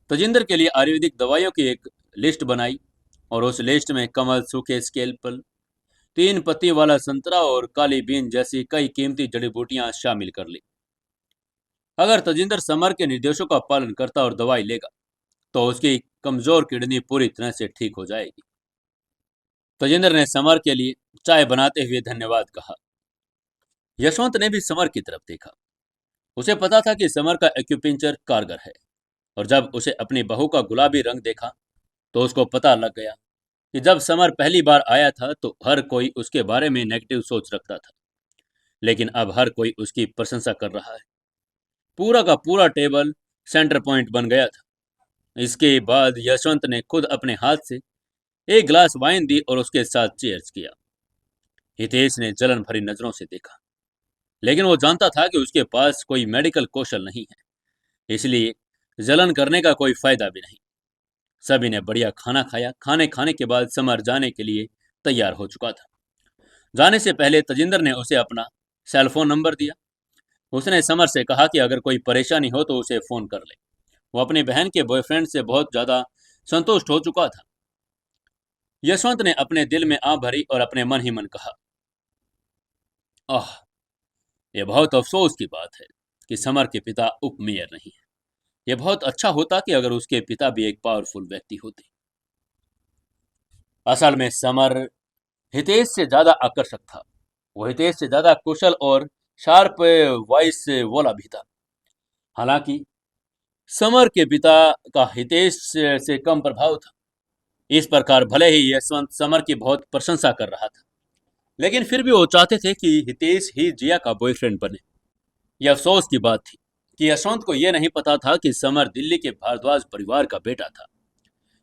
तजिंदर के लिए आयुर्वेदिक दवाइयों की एक लिस्ट बनाई और उस लिस्ट में कमल, सूखे स्केल्पल, 3 पत्ती वाला संतरा और काली बीन जैसी कई कीमती जड़ी बूटियां शामिल कर ली। अगर तजिंदर समर के निर्देशों का पालन करता और दवाई लेगा तो उसकी कमजोर किडनी पूरी तरह से ठीक हो जाएगी। तजिंदर ने समर के लिए चाय बनाते हुए धन्यवाद कहा। यशवंत ने भी समर की तरफ देखा। उसे पता था कि समर का एक्यूपेंचर कारगर है, और जब उसे अपनी बहू का गुलाबी रंग देखा तो उसको पता लग गया कि जब समर पहली बार आया था तो हर कोई उसके बारे में नेगेटिव सोच रखता था, लेकिन अब हर कोई उसकी प्रशंसा कर रहा है। पूरा का पूरा टेबल सेंटर पॉइंट बन गया था। इसके बाद यशवंत ने खुद अपने हाथ से एक गिलास वाइन दी और उसके साथ चीयर्स किया। हितेश ने जलन भरी नजरों से देखा, लेकिन वो जानता था कि उसके पास कोई मेडिकल कौशल नहीं है, इसलिए जलन करने का कोई फायदा भी नहीं। सभी ने बढ़िया खाना खाया। खाने खाने के बाद समर जाने के लिए तैयार हो चुका था। जाने से पहले तजिंदर ने उसे अपना सेलफोन नंबर दिया। उसने समर से कहा कि अगर कोई परेशानी हो तो उसे फोन कर ले। वो अपनी बहन के बॉयफ्रेंड से बहुत ज्यादा संतुष्ट हो चुका था। यशवंत ने अपने दिल में आह भरी और अपने मन ही मन कहा, आह, यह बहुत अफसोस की बात है कि समर के पिता उप मेयर नहीं है। यह बहुत अच्छा होता कि अगर उसके पिता भी एक पावरफुल व्यक्ति होते। असल में समर हितेश से ज्यादा आकर्षक था। वो हितेश से ज्यादा कुशल और शार्प वॉइस वाला भी था। हालांकि समर के पिता का हितेश से कम प्रभाव था। इस प्रकार भले ही यशवंत समर की बहुत प्रशंसा कर रहा था, लेकिन फिर भी वो चाहते थे कि हितेश ही जिया का बॉयफ्रेंड बने। यह अफसोस की बात थी कि यशवंत को यह नहीं पता था कि समर दिल्ली के भारद्वाज परिवार का बेटा था,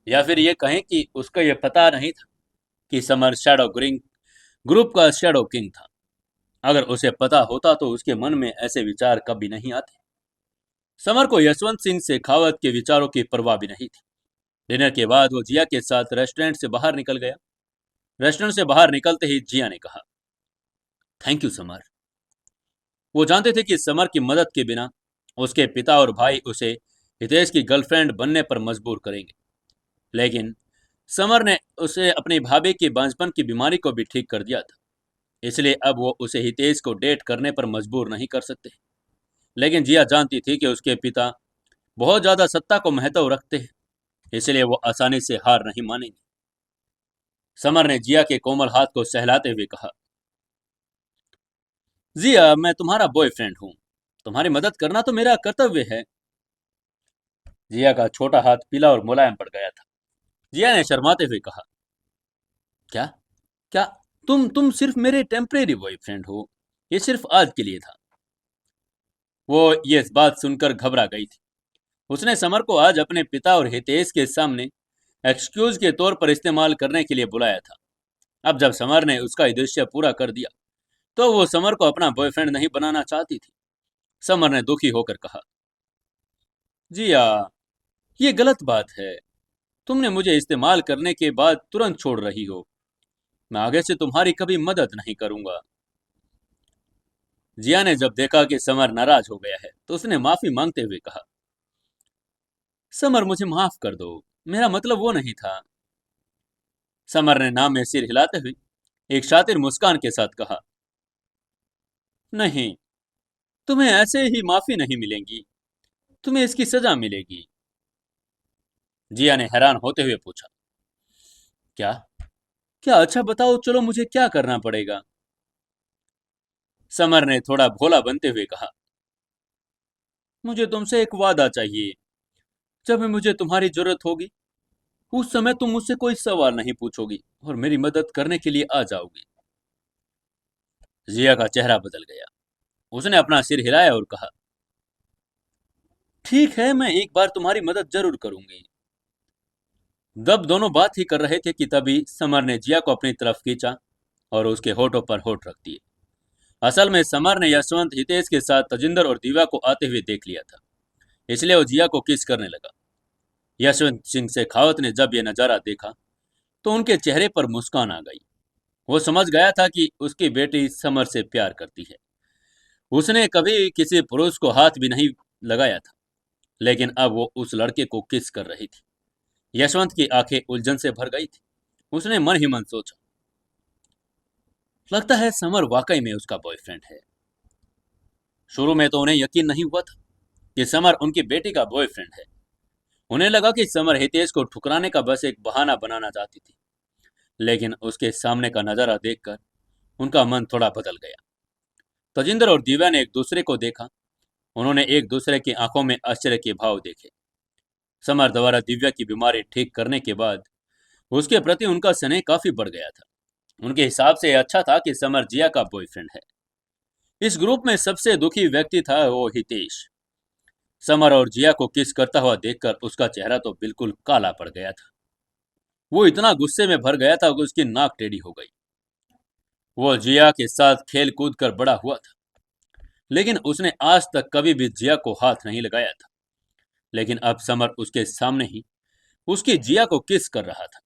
या फिर ये कहें कि उसका यह पता नहीं था कि समर शैडो ग्रिंग ग्रुप का शैडो किंग था। अगर उसे पता होता तो उसके मन में ऐसे विचार कभी नहीं आते। समर को यशवंत सिंह शेखावत के विचारों की परवाह भी नहीं थी। डिनर के बाद वो जिया के साथ रेस्टोरेंट से बाहर निकल गया। रेस्टोरेंट से बाहर निकलते ही जिया ने कहा, थैंक यू समर। वो जानते थे कि समर की मदद के बिना उसके पिता और भाई उसे हितेश की गर्लफ्रेंड बनने पर मजबूर करेंगे, लेकिन समर ने उसे अपनी भाभी की बांझपन की बीमारी को भी ठीक कर दिया था। इसलिए अब वो उसे हितेश को डेट करने पर मजबूर नहीं कर सकते। लेकिन जिया जानती थी कि उसके पिता बहुत ज्यादा सत्ता को महत्व रखते हैं, इसलिए वो आसानी से हार नहीं मानेंगे। समर ने जिया के कोमल हाथ को सहलाते हुए कहा, जिया, मैं तुम्हारा बॉयफ्रेंड हूँ। तुम्हारी मदद करना तो मेरा कर्तव्य है। जिया का छोटा हाथ पीला और मुलायम पड़ गया था। जिया ने शर्माते हुए कहा, क्या क्या तुम सिर्फ मेरे टेम्परेरी बॉयफ्रेंड हो। ये सिर्फ आज के लिए था। वो ये बात सुनकर घबरा गई थी। उसने समर को आज अपने पिता और हितेश के सामने एक्सक्यूज के तौर पर इस्तेमाल करने के लिए बुलाया था। अब जब समर ने उसका उद्देश्य पूरा कर दिया तो वो समर को अपना बॉयफ्रेंड नहीं बनाना चाहती थी। समर ने दुखी होकर कहा, जिया, ये गलत बात है। तुमने मुझे इस्तेमाल करने के बाद तुरंत छोड़ रही हो। मैं आगे से तुम्हारी कभी मदद नहीं करूंगा। जिया ने जब देखा कि समर नाराज हो गया है तो उसने माफी मांगते हुए कहा, समर, मुझे माफ कर दो। मेरा मतलब वो नहीं था। समर ने नाम में सिर हिलाते हुए एक शातिर मुस्कान के साथ कहा, नहीं, तुम्हें ऐसे ही माफी नहीं मिलेगी। तुम्हें इसकी सजा मिलेगी। जिया ने हैरान होते हुए पूछा, क्या क्या अच्छा बताओ, चलो मुझे क्या करना पड़ेगा। समर ने थोड़ा भोला बनते हुए कहा, मुझे तुमसे एक वादा चाहिए। जब भी मुझे तुम्हारी जरूरत होगी उस समय तुम मुझसे कोई सवाल नहीं पूछोगी और मेरी मदद करने के लिए आ जाओगी। जिया का चेहरा बदल गया। उसने अपना सिर हिलाया और कहा, ठीक है, मैं एक बार तुम्हारी मदद जरूर करूंगी। जब दोनों बात ही कर रहे थे कि तभी समर ने जिया को अपनी तरफ खींचा और उसके होठों पर होठ रख दिए। असल में समर ने यशवंत हितेश के साथ तजिंदर और दीवा को आते हुए देख लिया था, इसलिए वो जिया को किस करने लगा। यशवंत सिंह शेखावत ने जब यह नजारा देखा तो उनके चेहरे पर मुस्कान आ गई। वो समझ गया था कि उसकी बेटी समर से प्यार करती है। उसने कभी किसी पुरुष को हाथ भी नहीं लगाया था, लेकिन अब वो उस लड़के को किस कर रही थी। यशवंत की आंखें उलझन से भर गई थी। उसने मन ही मन सोचा, लगता है समर वाकई में उसका बॉयफ्रेंड है। शुरू में तो उन्हें यकीन नहीं हुआ था कि समर उनकी बेटी का बॉयफ्रेंड है। उन्हें लगा कि समर हितेश को ठुकराने का बस एक बहाना बनाना चाहती थी, लेकिन उसके सामने का नजारा देखकर उनका मन थोड़ा बदल गया। तजिंदर और दिव्या ने एक दूसरे को देखा। उन्होंने एक दूसरे की आंखों में आश्चर्य के भाव देखे। समर द्वारा दिव्या की बीमारी ठीक करने के बाद उसके प्रति उनका स्नेह काफी बढ़ गया था। उनके हिसाब से यह अच्छा था कि समर जिया का बॉयफ्रेंड है। इस ग्रुप में सबसे दुखी व्यक्ति था वो हितेश। समर और जिया को किस करता हुआ देखकर उसका चेहरा तो बिल्कुल काला पड़ गया था। वो इतना गुस्से में भर गया था कि उसकी नाक टेढ़ी हो गई। वो जिया के साथ खेल कूद कर बड़ा हुआ था, लेकिन उसने आज तक कभी भी जिया को हाथ नहीं लगाया था। लेकिन अब समर उसके सामने ही उसकी जिया को किस कर रहा था।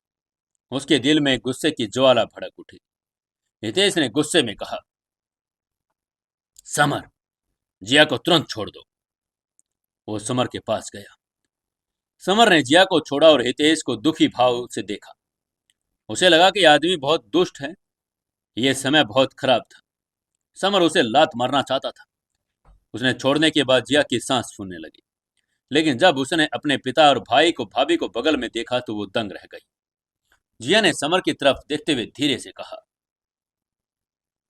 उसके दिल में गुस्से की ज्वाला भड़क उठी। हितेश ने गुस्से में कहा, समर, जिया को तुरंत छोड़ दो। वो समर के पास गया। समर ने जिया को छोड़ा और हितेश को दुखी भाव से देखा। उसे लगा कि आदमी बहुत दुष्ट है। यह समय बहुत खराब था। समर उसे लात मारना चाहता था। उसने छोड़ने के बाद जिया की सांस फूलने लगी, लेकिन जब उसने अपने पिता और भाई को भाभी को बगल में देखा तो वो दंग रह गई। जिया ने समर की तरफ देखते हुए धीरे से कहा,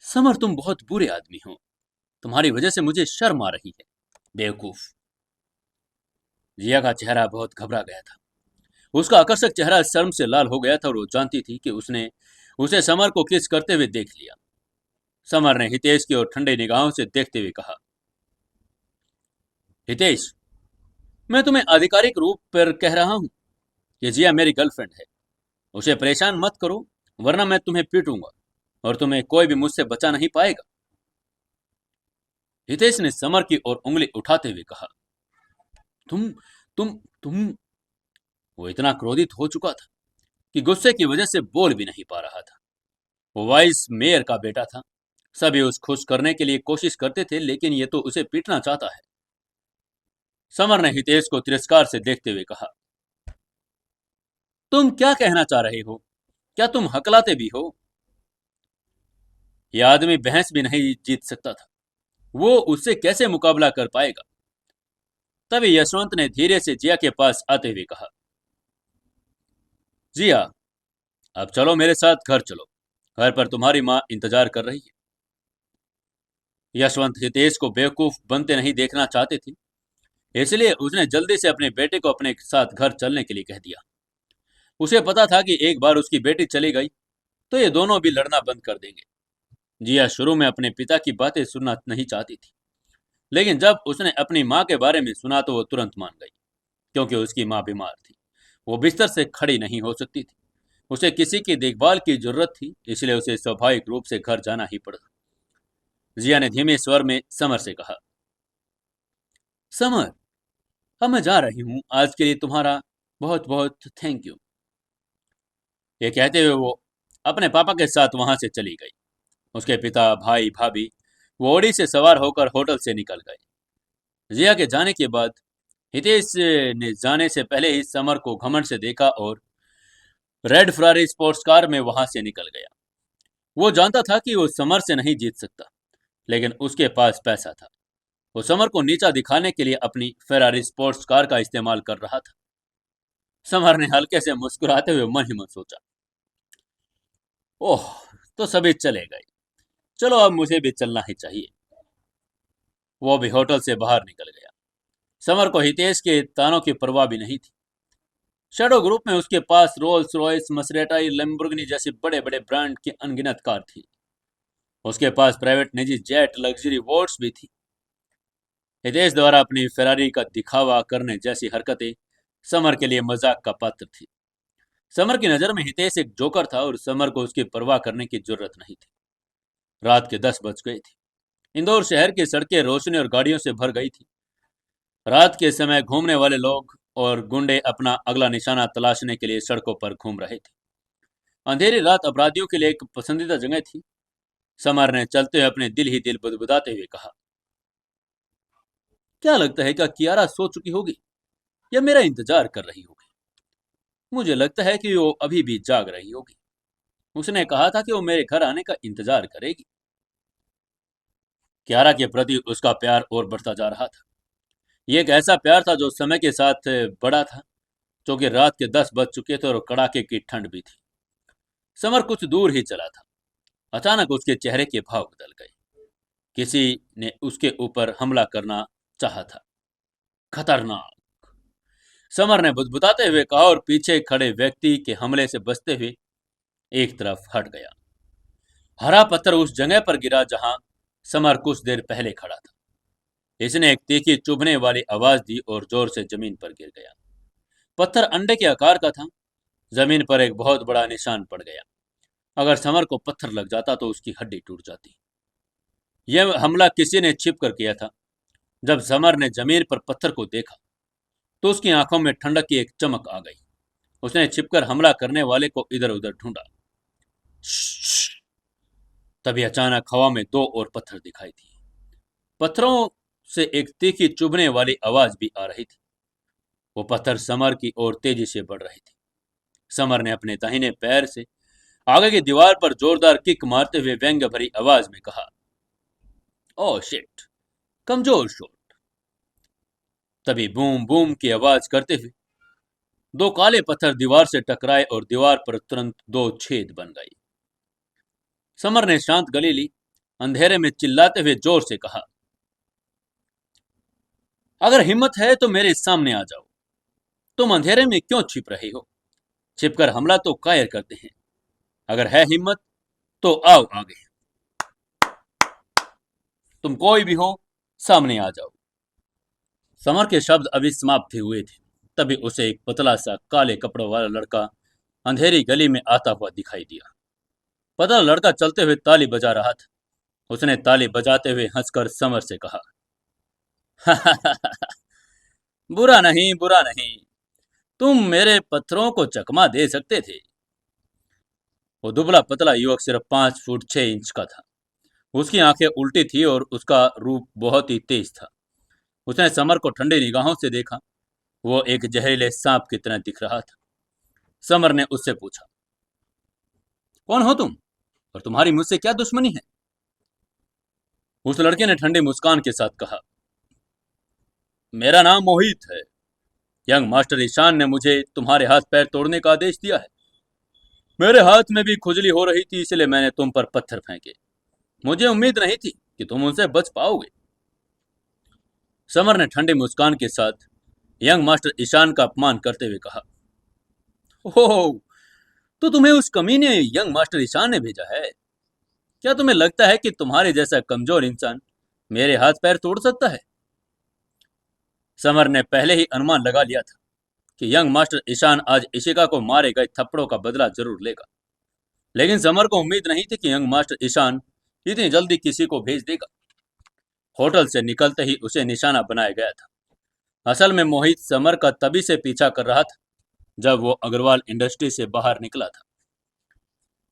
समर, तुम बहुत बुरे आदमी हो। तुम्हारी वजह से मुझे शर्म आ रही है, बेवकूफ। जिया का चेहरा बहुत घबरा गया था। उसका आकर्षक चेहरा शर्म से लाल हो गया था और वो जानती थी कि उसने उसे समर को किस करते हुए देख लिया। समर ने हितेश की ओर ठंडे निगाहों से देखते हुए कहा, हितेश, मैं तुम्हें आधिकारिक रूप पर कह रहा हूं कि जिया मेरी गर्लफ्रेंड है। उसे परेशान मत करो, वरना मैं तुम्हें पीटूंगा और तुम्हें कोई भी मुझसे बचा नहीं पाएगा। हितेश ने समर की ओर उंगली उठाते हुए कहा। तुम तुम वो इतना क्रोधित हो चुका था कि गुस्से की वजह से बोल भी नहीं पा रहा था। वो वाइस मेयर का बेटा था। सभी उस खुश करने के लिए कोशिश करते थे, लेकिन ये तो उसे पीटना चाहता है। समर ने हितेश को तिरस्कार से देखते हुए कहा, तुम क्या कहना चाह रहे हो? क्या तुम हकलाते भी हो? यह आदमी बहस भी नहीं जीत सकता था, वो उससे कैसे मुकाबला कर पाएगा? तभी यशवंत ने धीरे से जिया के पास आते हुए कहा, जिया, अब चलो मेरे साथ घर चलो। घर पर तुम्हारी माँ इंतजार कर रही है। यशवंत हितेश को बेवकूफ बनते नहीं देखना चाहते थे, इसलिए उसने जल्दी से अपने बेटे को अपने साथ घर चलने के लिए कह दिया। उसे पता था कि एक बार उसकी बेटी चली गई तो ये दोनों भी लड़ना बंद कर देंगे। जिया शुरू में अपने पिता की बातें सुनना नहीं चाहती थी, लेकिन जब उसने अपनी माँ के बारे में सुना तो वो तुरंत मान गई, क्योंकि उसकी माँ बीमार थी। वो बिस्तर से खड़ी नहीं हो सकती थी। उसे किसी की देखभाल की जरूरत थी, इसलिए उसे स्वाभाविक रूप से घर जाना ही पड़ा। जिया ने धीमे स्वर में समर से कहा, समर, अब मैं जा रही हूँ। आज के लिए तुम्हारा बहुत बहुत थैंक यू। ये कहते हुए वो अपने पापा के साथ वहां से चली गई। उसके पिता, भाई, भाभी वो ओडी से सवार होकर होटल से निकल गए। जिया के जाने के बाद हितेश ने जाने से पहले ही समर को घमंड से देखा और रेड फरारी स्पोर्ट्स कार में वहां से निकल गया। वो जानता था कि वो समर से नहीं जीत सकता, लेकिन उसके पास पैसा था। वो समर को नीचा दिखाने के लिए अपनी फेरारी स्पोर्ट्स कार का इस्तेमाल कर रहा था। समर ने हल्के से मुस्कुराते हुए मन ही मन सोचा, ओह, तो सभी चले गए, चलो अब मुझे भी चलना ही चाहिए। वो भी होटल से बाहर निकल गया। समर को हितेश के तानों की परवाह भी नहीं थी। शैडो ग्रुप में उसके पास रोल्स रॉयस, मसरेटाई, लैम्बोर्गिनी जैसी बड़े बड़े ब्रांड की अनगिनत कार थी। उसके पास प्राइवेट निजी जेट, लग्जरी वोट्स भी थी। हितेश द्वारा अपनी फेरारी का दिखावा करने जैसी हरकतें समर के लिए मजाक का पात्र थी। समर की नजर में हितेश एक जोकर था और समर को उसकी परवाह करने की जरूरत नहीं थी। रात के 10 बज गए थे। इंदौर शहर की सड़कें रोशनी और गाड़ियों से भर गई थी। रात के समय घूमने वाले लोग और गुंडे अपना अगला निशाना तलाशने के लिए सड़कों पर घूम रहे थे। अंधेरी रात अपराधियों के लिए एक पसंदीदा जगह थी। समर ने चलते हुए अपने दिल ही दिल बुदबुदाते हुए कहा, क्या लगता है, क्या कियारा सो चुकी होगी या मेरा इंतजार कर रही होगी? मुझे लगता है कि वो अभी भी जाग रही होगी। उसने कहा था कि वो मेरे घर आने का इंतजार करेगी। कियारा के प्रति उसका प्यार और बढ़ता जा रहा था। ये एक ऐसा प्यार था जो समय के साथ बड़ा था, क्योंकि रात के 10 बज चुके थे और कड़ाके की ठंड भी थी। समर कुछ दूर ही चला था। अचानक उसके चेहरे के भाव बदल गए। किसी ने उसके ऊपर हमला करना चाहा था। खतरनाक, समर ने बुदबुदाते हुए कहा और पीछे खड़े व्यक्ति के हमले से बचते हुए एक तरफ हट गया। हरा पत्थर उस जगह पर गिरा जहां समर कुछ देर पहले खड़ा था। इसने एक तीखी चुभने वाली आवाज दी और जोर से जमीन पर गिर गया। पत्थर अंडे के आकार का था। जमीन पर एक बहुत बड़ा निशान पड़ गया। अगर समर को पत्थर लग जाता तो उसकी हड्डी टूट जाती। यह हमला किसी ने छिप कर किया था। जब समर ने जमीन पर पत्थर को देखा तो उसकी आंखों में ठंडक की एक चमक आ गई। उसने छिपकर हमला करने वाले को इधर उधर ढूंढा। तभी अचानक हवा में दो और पत्थर दिखाई दिए। पत्थरों से एक तीखी चुभने वाली आवाज भी आ रही थी। वो पत्थर समर की ओर तेजी से बढ़ रहे थे। समर ने अपने दाहिने पैर से आगे की दीवार पर जोरदार किक मारते हुए व्यंग्य भरी आवाज में कहा, ओह शिट, कमजोर शॉट। तभी बूम बूम की आवाज करते हुए दो काले पत्थर दीवार से टकराए और दीवार पर तुरंत दो छेद बन गए। समर ने शांत गली ली। अंधेरे में चिल्लाते हुए जोर से कहा, अगर हिम्मत है तो मेरे सामने आ जाओ। तुम अंधेरे में क्यों छिप रहे हो? छिपकर हमला तो कायर करते हैं। अगर है हिम्मत तो आओ आगे। तुम कोई भी हो, सामने आ जाओ। समर के शब्द अभी समाप्त ही हुए थे, तभी उसे एक पतला सा काले कपड़ों वाला लड़का अंधेरी गली में आता हुआ दिखाई दिया। पतला लड़का चलते हुए ताली बजा रहा था। उसने ताली बजाते हुए हंसकर समर से कहा, बुरा नहीं, बुरा नहीं, तुम मेरे पत्थरों को चकमा दे सकते थे। वो दुबला पतला युवक सिर्फ 5 फुट 6 इंच का था। उसकी आंखें उल्टी थी और उसका रूप बहुत ही तेज था। उसने समर को ठंडी निगाहों से देखा। वो एक जहरीले सांप की तरह दिख रहा था। समर ने उससे पूछा, कौन हो तुम और तुम्हारी मुझसे क्या दुश्मनी है? उस लड़के ने ठंडी मुस्कान के साथ कहा, मेरा नाम मोहित है। यंग मास्टर ईशान ने मुझे तुम्हारे हाथ पैर तोड़ने का आदेश दिया है। मेरे हाथ में भी खुजली हो रही थी, इसलिए मैंने तुम पर पत्थर फेंके। मुझे उम्मीद नहीं थी कि तुम उनसे बच पाओगे। समर ने ठंडी मुस्कान के साथ यंग मास्टर ईशान का अपमान करते हुए कहा, ओह, तो तुम्हें उस कमीने यंग मास्टर ईशान ने भेजा है? क्या तुम्हें लगता है कि तुम्हारे जैसा कमजोर इंसान मेरे हाथ पैर तोड़ सकता है? समर ने पहले ही अनुमान लगा लिया था कि यंग मास्टर ईशान आज इशिका को मारे गए थप्पड़ों का बदला जरूर लेगा, लेकिन समर को उम्मीद नहीं थी कि यंग मास्टर ईशान इतनी जल्दी किसी को भेज देगा। होटल से निकलते ही उसे निशाना बनाया गया था। असल में मोहित समर का तभी से पीछा कर रहा था जब वो अग्रवाल इंडस्ट्री से बाहर निकला था।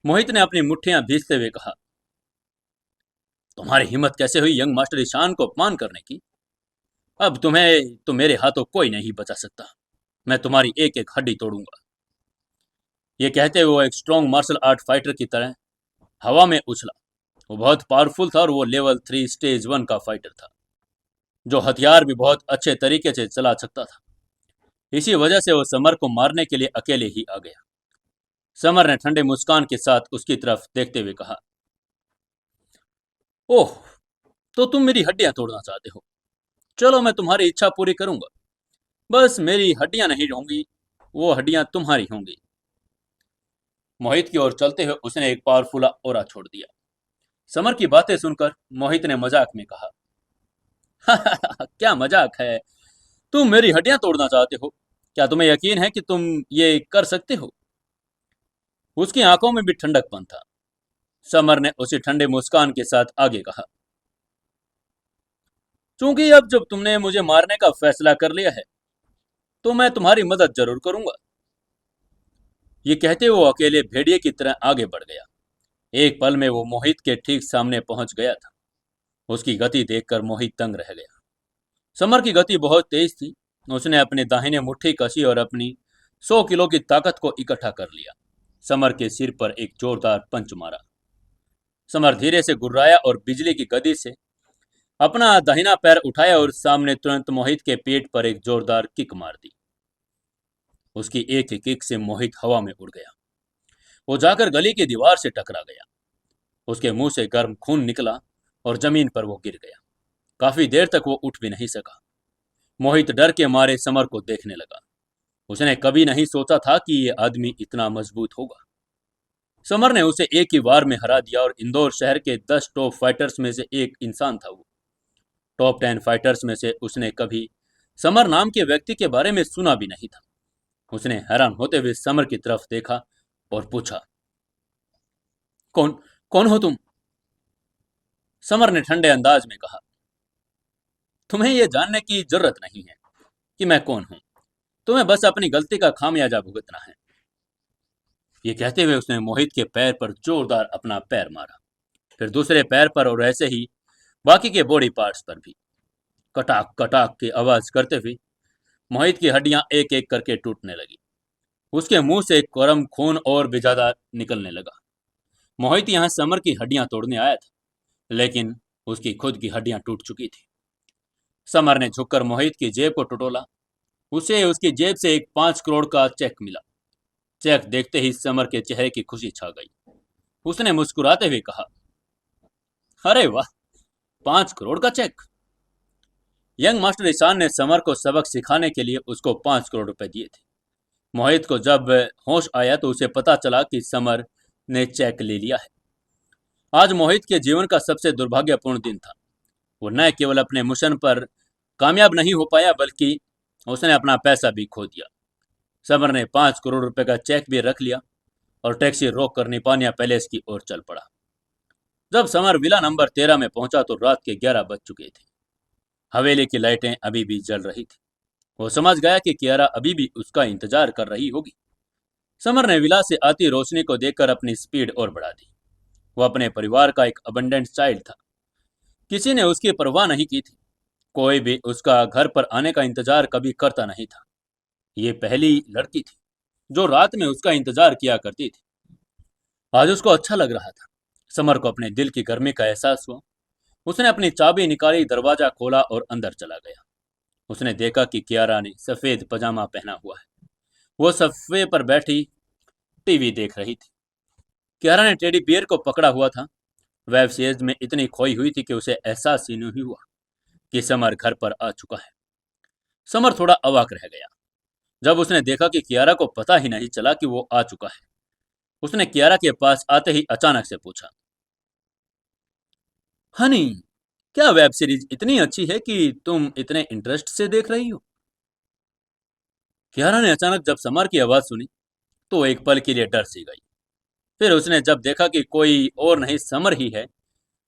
मोहित ने अपनी मुट्ठियां भींचते हुए कहा, तुम्हारी हिम्मत कैसे हुई यंग मास्टर ईशान को अपमान करने की? अब तुम्हें तो मेरे हाथों कोई नहीं बचा सकता। मैं तुम्हारी एक एक हड्डी तोड़ूंगा। ये कहते हुए वो एक स्ट्रॉन्ग मार्शल आर्ट फाइटर की तरह हवा में उछला। वो बहुत पावरफुल था और वो लेवल 3 स्टेज 1 का फाइटर था, जो हथियार भी बहुत अच्छे तरीके से चला सकता था। इसी वजह से वो समर को मारने के लिए अकेले ही आ गया। समर ने ठंडे मुस्कान के साथ उसकी तरफ देखते हुए कहा, ओह, तो तुम मेरी हड्डियां तोड़ना चाहते हो? चलो, मैं तुम्हारी इच्छा पूरी करूंगा। बस मेरी हड्डियां नहीं होंगी, वो हड्डियां तुम्हारी होंगी। मोहित की ओर चलते हुए उसने एक पावरफुल ओरा छोड़ दिया। समर की बातें सुनकर मोहित ने मजाक में कहा, क्या मजाक है? तुम मेरी हड्डियां तोड़ना चाहते हो? क्या तुम्हें यकीन है कि तुम ये कर सकते हो? उसकी आंखों में भी ठंडकपन था। समर ने उसी ठंडे मुस्कान के साथ आगे कहा, क्योंकि अब जब तुमने मुझे मारने का फैसला कर लिया है तो मैं तुम्हारी मदद जरूर करूंगा। ये कहते वो अकेले भेड़िए की तरह आगे बढ़ गया। एक पल में वो मोहित के ठीक सामने पहुंच गया था। उसकी गति देखकर मोहित दंग रह गया। समर की गति बहुत तेज थी। उसने अपने दाहिने मुट्ठी कसी और अपनी 100 किलो की ताकत को इकट्ठा कर लिया। समर के सिर पर एक जोरदार पंच मारा। समर धीरे से गुर्राया और बिजली की गति से अपना दाहिना पैर उठाया और सामने तुरंत मोहित के पेट पर एक जोरदार किक मार दी। उसकी एक ही किक से मोहित हवा में उड़ गया। वो जाकर गली की दीवार से टकरा गया। उसके मुंह से गर्म खून निकला और जमीन पर वो गिर गया। काफी देर तक वो उठ भी नहीं सका। मोहित डर के मारे समर को देखने लगा। उसने कभी नहीं सोचा था कि ये आदमी इतना मजबूत होगा। समर ने उसे एक ही बार में हरा दिया और इंदौर शहर के 10 टॉप फाइटर्स में से एक इंसान था वो। टॉप 10 फाइटर्स में से उसने कभी समर नाम के व्यक्ति के बारे में सुना भी नहीं था। उसने हैरान होते हुए समर की तरफ देखा और पूछा, कौन कौन हो तुम? समर ने ठंडे अंदाज में कहा, तुम्हें यह जानने की जरूरत नहीं है कि मैं कौन हूं। तुम्हें बस अपनी गलती का खामियाजा भुगतना है। ये कहते हुए उसने मोहित के पैर पर जोरदार अपना पैर मारा, फिर दूसरे पैर पर और ऐसे ही बाकी के बॉडी पार्ट्स पर भी। कटाक कटाक की आवाज करते हुए मोहित की हड्डियां एक एक करके टूटने लगी। उसके मुंह से गर्म खून और भी ज्यादा निकलने लगा। मोहित यहाँ समर की हड्डियां तोड़ने आया था, लेकिन उसकी खुद की हड्डियां टूट चुकी थी। समर ने झुककर मोहित की जेब को टटोला। उसे उसकी जेब से एक 5 करोड़ का चेक मिला। चेक देखते ही समर के चेहरे की खुशी छा गई। उसने मुस्कुराते हुए कहा, अरे वाह, 5 करोड़ का चेक। यंग मास्टर ईशान ने समर को सबक सिखाने के लिए उसको 5 करोड़ रुपए दिए थे। मोहित को जब होश आया तो उसे पता चला कि समर ने चेक ले लिया है। आज मोहित के जीवन का सबसे दुर्भाग्यपूर्ण दिन था। वो न केवल अपने मिशन पर कामयाब नहीं हो पाया, बल्कि उसने अपना पैसा भी खो दिया। समर ने 5 करोड़ रुपए का चेक भी रख लिया और टैक्सी रोक कर निपानिया पैलेस की ओर चल पड़ा। जब समर विला नंबर 13 में पहुंचा तो रात के 11 बज चुके थे। हवेली की लाइटें अभी भी जल रही थी। वो समझ गया कि कियारा अभी भी उसका इंतजार कर रही होगी। समर ने विला से आती रोशनी को देखकर अपनी स्पीड और बढ़ा दी। वो अपने परिवार का एक अबंडेंट चाइल्ड था। किसी ने उसकी परवाह नहीं की थी। कोई भी उसका घर पर आने का इंतजार कभी करता नहीं था। ये पहली लड़की थी जो रात में उसका इंतजार किया करती थी। आज उसको अच्छा लग रहा था। समर को अपने दिल की गर्मी का एहसास हुआ। उसने अपनी चाबी निकाली, दरवाजा खोला और अंदर चला गया। उसने देखा कि कियारा ने सफेद पजामा पहना हुआ है। वो सोफे पर बैठी टीवी देख रही थी। कियारा ने टेडी बियर को पकड़ा हुआ था। वेब सीरीज में इतनी खोई हुई थी कि उसे एहसास ही नहीं हुआ कि समर घर पर आ चुका है। समर थोड़ा अवाक रह गया जब उसने देखा कि कियारा को पता ही नहीं चला कि वो आ चुका है। उसने कियारा के पास आते ही अचानक से पूछा, हनी, क्या वेब सीरीज इतनी अच्छी है कि तुम इतने इंटरेस्ट से देख रही हो? कियारा ने अचानक जब समर की आवाज सुनी तो एक पल के लिए डर सी गई। फिर उसने जब देखा कि कोई और नहीं समर ही है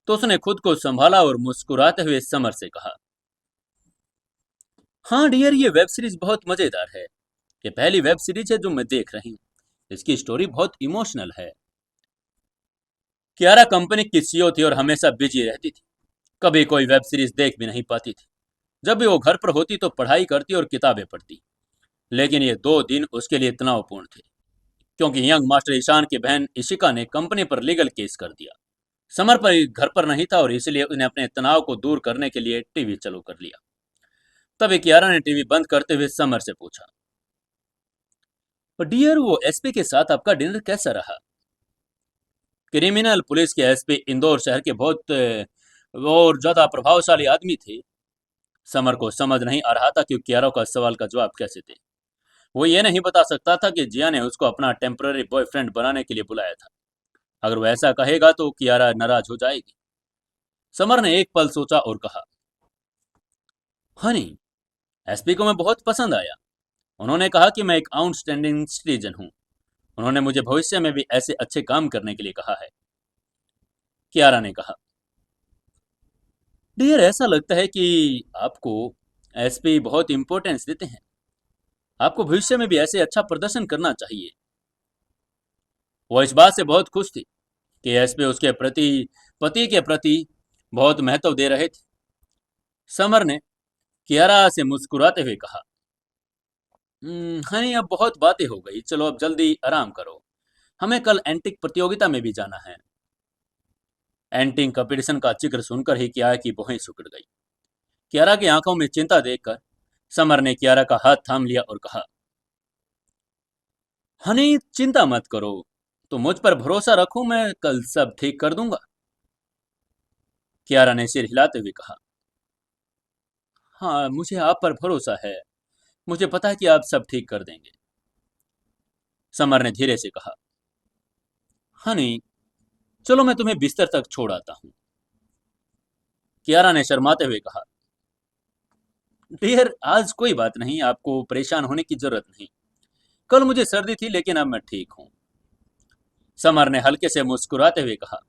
तो उसने खुद को संभाला और मुस्कुराते हुए समर से कहा, हाँ डियर, ये वेब सीरीज बहुत मजेदार है। ये पहली वेब सीरीज है जो मैं देख रही हूँ। इसकी स्टोरी बहुत इमोशनल है। कियारा कंपनी की सीईओ थी और हमेशा बिजी रहती थी। कभी कोई वेब सीरीज देख भी नहीं पाती थी। जब भी वो घर पर होती तो पढ़ाई करती और किताबें पढ़ती। लेकिन ये 2 दिन उसके लिए तनावपूर्ण थे, क्योंकि यंग मास्टर ईशान की बहन इशिका ने कंपनी पर लीगल केस कर दिया। समर पर घर पर नहीं था और इसलिए उसने अपने तनाव को दूर करने के लिए टीवी चालू कर लिया। तभी कियारा ने टीवी बंद करते हुए समर से पूछा, डियर, वो एसपी के साथ आपका डिनर कैसा रहा? क्रिमिनल पुलिस के एसपी इंदौर शहर के बहुत और ज्यादा प्रभावशाली आदमी थे। समर को समझ नहीं आ रहा था कि कियारा का सवाल का जवाब कैसे दे। वो ये नहीं बता सकता था कि जिया ने उसको अपना टेम्पररी बॉयफ्रेंड बनाने के लिए बुलाया था। अगर वो ऐसा कहेगा तो कियारा नाराज हो जाएगी। समर ने एक पल सोचा और कहा, हनी, एसपी को मैं बहुत पसंद आया। उन्होंने कहा कि मैं एक आउटस्टैंडिंग सिटीजन हूँ। उन्होंने मुझे भविष्य में भी ऐसे अच्छे काम करने के लिए कहा है। कियारा ने कहा, डियर, ऐसा लगता है कि आपको एसपी बहुत इंपॉर्टेंस देते हैं। आपको भविष्य में भी ऐसे अच्छा प्रदर्शन करना चाहिए। वो इस बात से बहुत खुश थी कि एसपी उसके प्रति पति के प्रति बहुत महत्व दे रहे थे। समर ने कियारा से मुस्कुराते हुए कहा, हनी, अब बहुत बातें हो गई, चलो अब जल्दी आराम करो। हमें कल एंटिक प्रतियोगिता में भी जाना है। एंटिक कंपटीशन का जिक्र सुनकर ही कियारा की भौहें सिकुड़ गई। कियारा की आंखों में चिंता देखकर समर ने कियारा का हाथ थाम लिया और कहा, हनी, चिंता मत करो, तो मुझ पर भरोसा रखो, मैं कल सब ठीक कर दूंगा। कियारा ने सिर हिलाते हुए कहा, हाँ, मुझे आप पर भरोसा है। मुझे पता है कि आप सब ठीक कर देंगे। समर ने धीरे से कहा, हनी, चलो मैं तुम्हें बिस्तर तक छोड़ आता हूँ। कियारा ने शर्माते हुए कहा, डियर, आज कोई बात नहीं, आपको परेशान होने की जरूरत नहीं। कल मुझे सर्दी थी लेकिन अब मैं ठीक हूँ। समर ने हल्के से मुस्कुराते हुए कहा,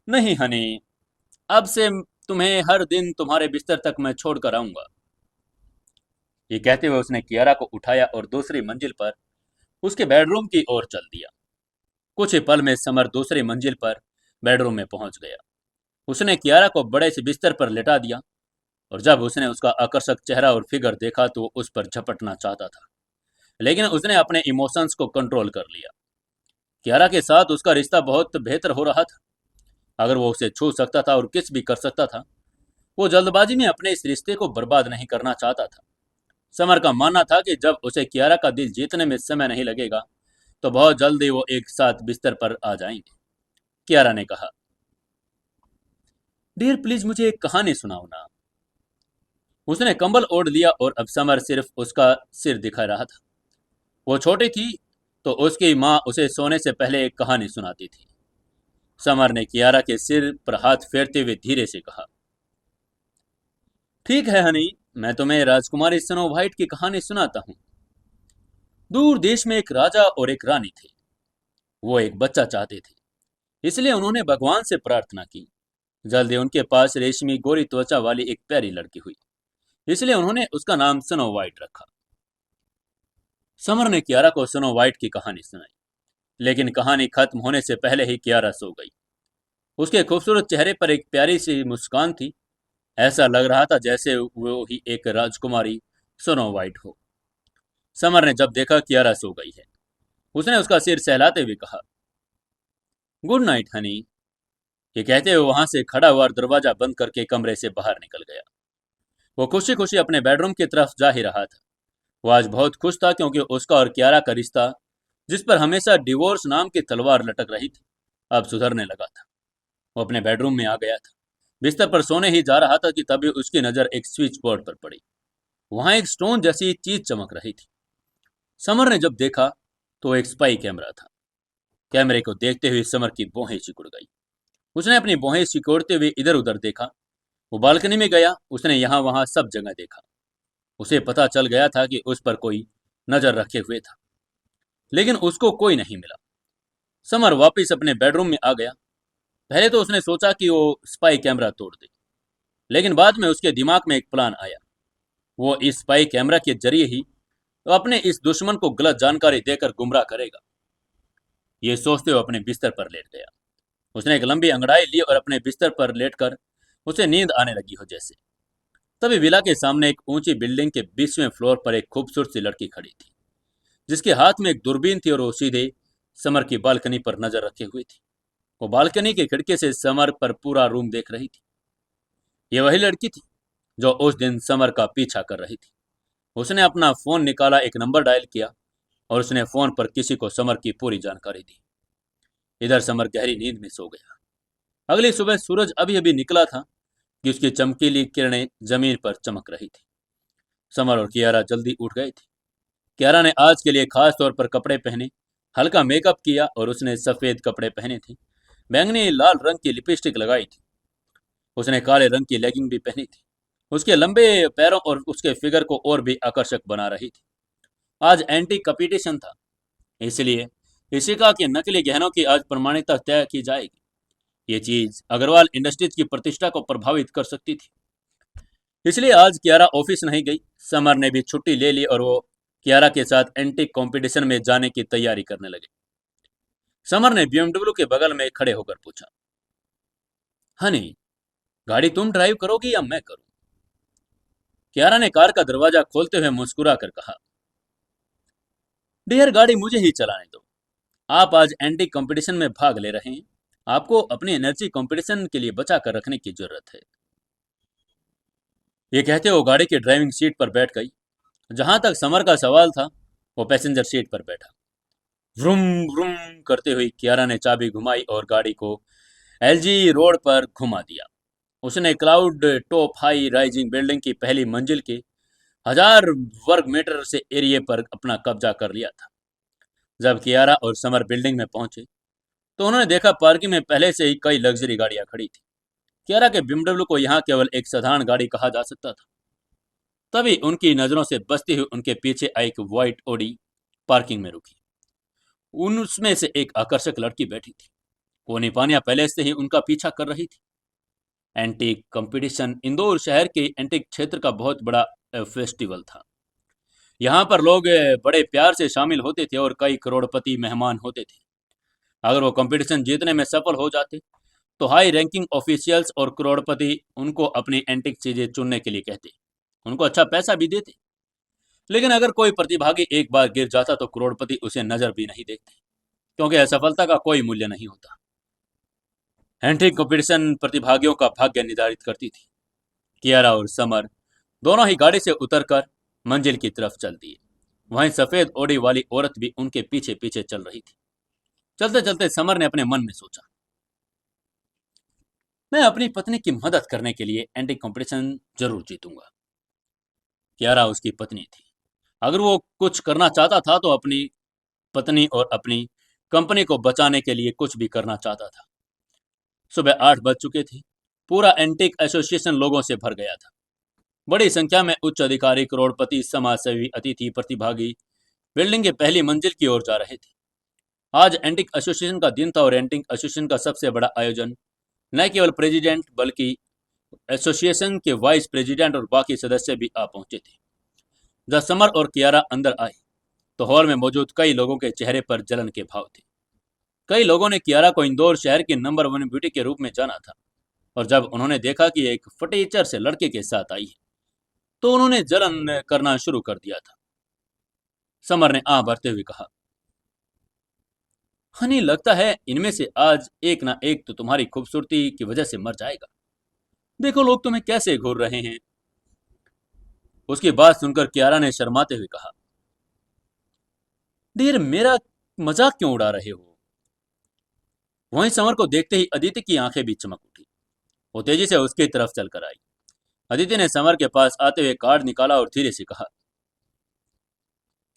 नहीं हनी, अब से तुम्हें हर दिन तुम्हारे बिस्तर तक मैं छोड़कर आऊंगा। ये कहते हुए उसने कियारा को उठाया और दूसरी मंजिल पर उसके बेडरूम की ओर चल दिया। कुछ ही पल में समर दूसरी मंजिल पर बेडरूम में पहुंच गया। उसने कियारा को बड़े से बिस्तर पर लेटा दिया और जब उसने उसका आकर्षक चेहरा और फिगर देखा तो उस पर झपटना चाहता था, लेकिन उसने अपने इमोशंस को कंट्रोल कर लिया। कियारा के साथ उसका रिश्ता बहुत बेहतर हो रहा था। अगर वो उसे छू सकता था और किस भी कर सकता था, वो जल्दबाजी में अपने इस रिश्ते को बर्बाद नहीं करना चाहता था। समर का मानना था कि जब उसे कियारा का दिल जीतने में समय नहीं लगेगा तो बहुत जल्दी वो एक साथ बिस्तर पर आ जाएंगे। कियारा ने कहा, डियर, प्लीज मुझे एक कहानी सुनाओ ना। उसने कंबल ओढ़ लिया और अब समर सिर्फ उसका सिर दिखा रहा था। वो छोटी थी तो उसकी माँ उसे सोने से पहले एक कहानी सुनाती थी। समर ने कियारा के सिर पर हाथ फेरते हुए धीरे से कहा, ठीक है हनी, मैं तुम्हें राजकुमारी स्नो वाइट की कहानी सुनाता हूँ। दूर देश में एक राजा और एक रानी थे। वो एक बच्चा चाहते थे, इसलिए उन्होंने भगवान से प्रार्थना की। जल्दी उनके पास रेशमी गोरी त्वचा वाली एक प्यारी लड़की हुई, इसलिए उन्होंने उसका नाम स्नो वाइट रखा। समर ने कियारा को स्नो वाइट की कहानी सुनाई, लेकिन कहानी खत्म होने से पहले ही कियारा सो गई। उसके खूबसूरत चेहरे पर एक प्यारी सी मुस्कान थी। ऐसा लग रहा था जैसे वो ही एक राजकुमारी स्नो वाइट हो। समर ने जब देखा कियारा सो गई है, उसने उसका सिर सहलाते हुए कहा, गुड नाइट हनी। ये कहते हुए वहां से खड़ा हुआ और दरवाजा बंद करके कमरे से बाहर निकल गया। वो खुशी खुशी अपने बेडरूम की तरफ जा ही रहा था। वो आज बहुत खुश था क्योंकि उसका और कियारा का रिश्ता, जिस पर हमेशा डिवोर्स नाम की तलवार लटक रही थी, अब सुधरने लगा था। वो अपने बेडरूम में आ गया था। बिस्तर पर सोने ही जा रहा था कि तभी उसकी नजर एक स्विच बोर्ड पर पड़ी। वहां एक स्टोन जैसी चीज चमक रही थी। समर ने जब देखा तो एक स्पाई कैमरा था। कैमरे को देखते हुए समर की भौहें सिकुड़ गई। उसने अपनी भौहें सिकोड़ते हुए इधर उधर देखा। वो बालकनी में गया। उसने यहाँ वहां सब जगह देखा। उसे पता चल गया था कि उस पर कोई नजर रखे हुए था, लेकिन उसको कोई नहीं मिला। समर वापस अपने बेडरूम में आ गया। पहले तो उसने सोचा कि वो स्पाई कैमरा तोड़ दे, लेकिन बाद में उसके दिमाग में एक प्लान आया। वो इस स्पाई कैमरा के जरिए ही तो अपने इस दुश्मन को गलत जानकारी देकर गुमराह करेगा। ये सोचते हुए अपने बिस्तर पर लेट गया। उसने एक लंबी अंगड़ाई ली और अपने बिस्तर पर लेटकर उसे नींद आने लगी हो जैसे। तभी विला के सामने एक ऊंची बिल्डिंग के 20वें फ्लोर पर एक खूबसूरत सी लड़की खड़ी थी, जिसके हाथ में एक दूरबीन थी और वो सीधे समर की बालकनी पर नजर रखे हुई थी। वो बालकनी की खिड़की से समर पर पूरा रूम देख रही थी। ये वही लड़की थी जो उस दिन समर का पीछा कर रही थी। उसने अपना फोन निकाला, एक नंबर डायल किया और उसने फोन पर किसी को समर की पूरी जानकारी दी। इधर समर गहरी नींद में सो गया। अगली सुबह सूरज अभी अभी निकला था कि उसकी चमकीली किरणें जमीन पर चमक रही थी। समर और कियारा जल्दी उठ गए थे। कियारा ने आज के लिए खास तौर पर कपड़े पहने, हल्का मेकअप किया और उसने सफेद कपड़े पहने थे। बैंगनी लाल रंग की लिपस्टिक लगाई थी। उसने काले रंग की लेगिंग भी पहनी थी। उसके लंबे पैरों और उसके फिगर को और भी आकर्षक बना रही थी। आज एंटी कंपटीशन था, इसलिए इशिका के नकली गहनों की आज प्रमाणिकता तय की जाएगी। ये चीज अग्रवाल इंडस्ट्रीज की प्रतिष्ठा को प्रभावित कर सकती थी। इसलिए आज कियारा ऑफिस नहीं गई। समर ने भी छुट्टी ले ली और वो कियारा के साथ एंटी कंपटीशन में जाने की तैयारी करने लगे। समर ने बीएमडब्ल्यू के बगल में खड़े होकर पूछा, हनी, गाड़ी तुम ड्राइव करोगी या मैं करूं? कियारा ने कार का दरवाजा खोलते हुए मुस्कुरा कर कहा, डियर, गाड़ी मुझे ही चलाने दो। आप आज एंटी कंपटीशन में भाग ले रहे हैं। आपको अपनी एनर्जी कंपटीशन के लिए बचा कर रखने की जरूरत है। ये कहते वो गाड़ी की ड्राइविंग सीट पर बैठ गई। जहां तक समर का सवाल था, वो पैसेंजर सीट पर बैठा। व्रुम व्रुम करते हुए कियारा ने चाबी घुमाई और गाड़ी को एलजी रोड पर घुमा दिया। उसने cloud top high rising building की पहली मंजिल के 1000 वर्ग मीटर से एरिया पर अपना कब्जा कर लिया था। जब कियारा और समर बिल्डिंग में पहुंचे तो उन्होंने देखा पार्किंग में पहले से ही कई लग्जरी गाड़ियां खड़ी थी। कियारा के बीएमडब्ल्यू को यहाँ केवल एक साधारण गाड़ी कहा जा सकता था। तभी उनकी नजरों से बचती हुई उनके पीछे एक व्हाइट ऑडी पार्किंग में रुकी। उनमें से एक आकर्षक लड़की बैठी थी। वो निपानिया पहले से ही उनका पीछा कर रही थी। एंटीक कंपटीशन इंदौर शहर के एंटीक क्षेत्र का बहुत बड़ा फेस्टिवल था। यहाँ पर लोग बड़े प्यार से शामिल होते थे और कई करोड़पति मेहमान होते थे। अगर वो कंपटीशन जीतने में सफल हो जाते तो हाई रैंकिंग ऑफिशियल्स और करोड़पति उनको अपनी एंटीक चीजें चुनने के लिए कहते, उनको अच्छा पैसा भी देते। लेकिन अगर कोई प्रतिभागी एक बार गिर जाता तो करोड़पति उसे नजर भी नहीं देखते, क्योंकि असफलता का कोई मूल्य नहीं होता। एंट्री कंपटीशन प्रतिभागियों का भाग्य निर्धारित करती थी। कियारा और समर दोनों ही गाड़ी से उतरकर मंजिल की तरफ चल दिए। वहीं सफेद ओढ़ी वाली औरत भी उनके पीछे पीछे चल रही थी। चलते चलते समर ने अपने मन में सोचा, मैं अपनी पत्नी की मदद करने के लिए एंटी कंपटीशन जरूर जीतूंगा। कियारा उसकी पत्नी थी। अगर वो कुछ करना चाहता था तो अपनी पत्नी और अपनी कंपनी को बचाने के लिए कुछ भी करना चाहता था। सुबह 8 बज चुके थे। पूरा एंटीक एसोसिएशन लोगों से भर गया था। बड़ी संख्या में उच्च अधिकारी, करोड़पति, समाजसेवी, अतिथि, प्रतिभागी बिल्डिंग के पहली मंजिल की ओर जा रहे थे। आज एंटिक एसोसिएशन का दिन था और एंटिक एसोसिएशन का सबसे बड़ा आयोजन न केवल प्रेसिडेंट बल्कि एसोसिएशन के वाइस प्रेसिडेंट और बाकी सदस्य भी आ पहुंचे थे। जब समर और कियारा अंदर आए तो हॉल में मौजूद कई लोगों के चेहरे पर जलन के भाव थे। कई लोगों ने कियारा को इंदौर शहर की नंबर 1 ब्यूटी के रूप में जाना था, और जब उन्होंने देखा कि एक फटीचर से लड़के के साथ आई है तो उन्होंने जलन करना शुरू कर दिया था। समर ने आह भरते हुए कहा, हनी, लगता है इनमें से आज एक ना एक तो तुम्हारी खूबसूरती की वजह से मर जाएगा। देखो लोग तुम्हें कैसे घूर रहे हैं। उसकी बात सुनकर कियारा ने शर्माते हुए कहा, डियर, मेरा मजाक क्यों उड़ा रहे हो। वहीं समर को देखते ही अदिति की आंखें भी चमक उठी। वो तेजी से उसकी तरफ चलकर आई। अदिति ने समर के पास आते हुए कार्ड निकाला और धीरे से कहा,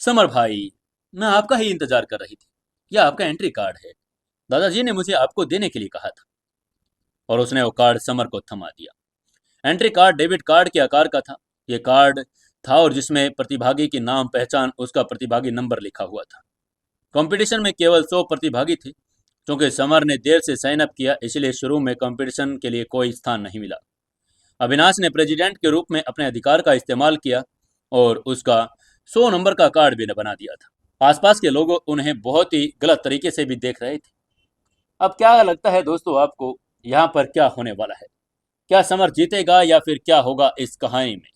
समर भाई, मैं आपका ही इंतजार कर रही थी। यह आपका एंट्री कार्ड है। दादाजी ने मुझे आपको देने के लिए कहा था। और उसने वो कार्ड समर को थमा दिया। एंट्री कार्ड डेबिट कार्ड के आकार का था। यह कार्ड था और जिसमें प्रतिभागी की नाम, पहचान, उसका प्रतिभागी नंबर लिखा हुआ था। कंपटीशन में केवल 100 प्रतिभागी थे। क्योंकि समर ने देर से साइन अप किया, इसलिए शुरू में कंपटीशन के लिए कोई स्थान नहीं मिला। अविनाश ने प्रेसिडेंट के रूप में अपने अधिकार का इस्तेमाल किया और उसका 100 नंबर का कार्ड भी बना दिया था। आसपास के लोग उन्हें बहुत ही गलत तरीके से भी देख रहे थे। अब क्या लगता है दोस्तों आपको, यहाँ पर क्या होने वाला है? क्या समर जीतेगा या फिर क्या होगा इस कहानी में?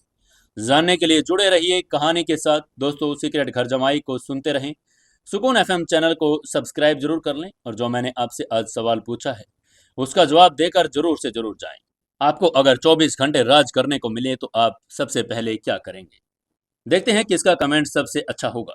जानने के लिए जुड़े रहिए कहानी के साथ। दोस्तों, सीक्रेट घर जमाई को सुनते रहें। सुकून एफएम चैनल को सब्सक्राइब जरूर कर लें और जो मैंने आपसे आज सवाल पूछा है उसका जवाब देकर जरूर से जरूर जाएं। आपको अगर 24 घंटे राज करने को मिले तो आप सबसे पहले क्या करेंगे? देखते हैं किसका कमेंट सबसे अच्छा होगा।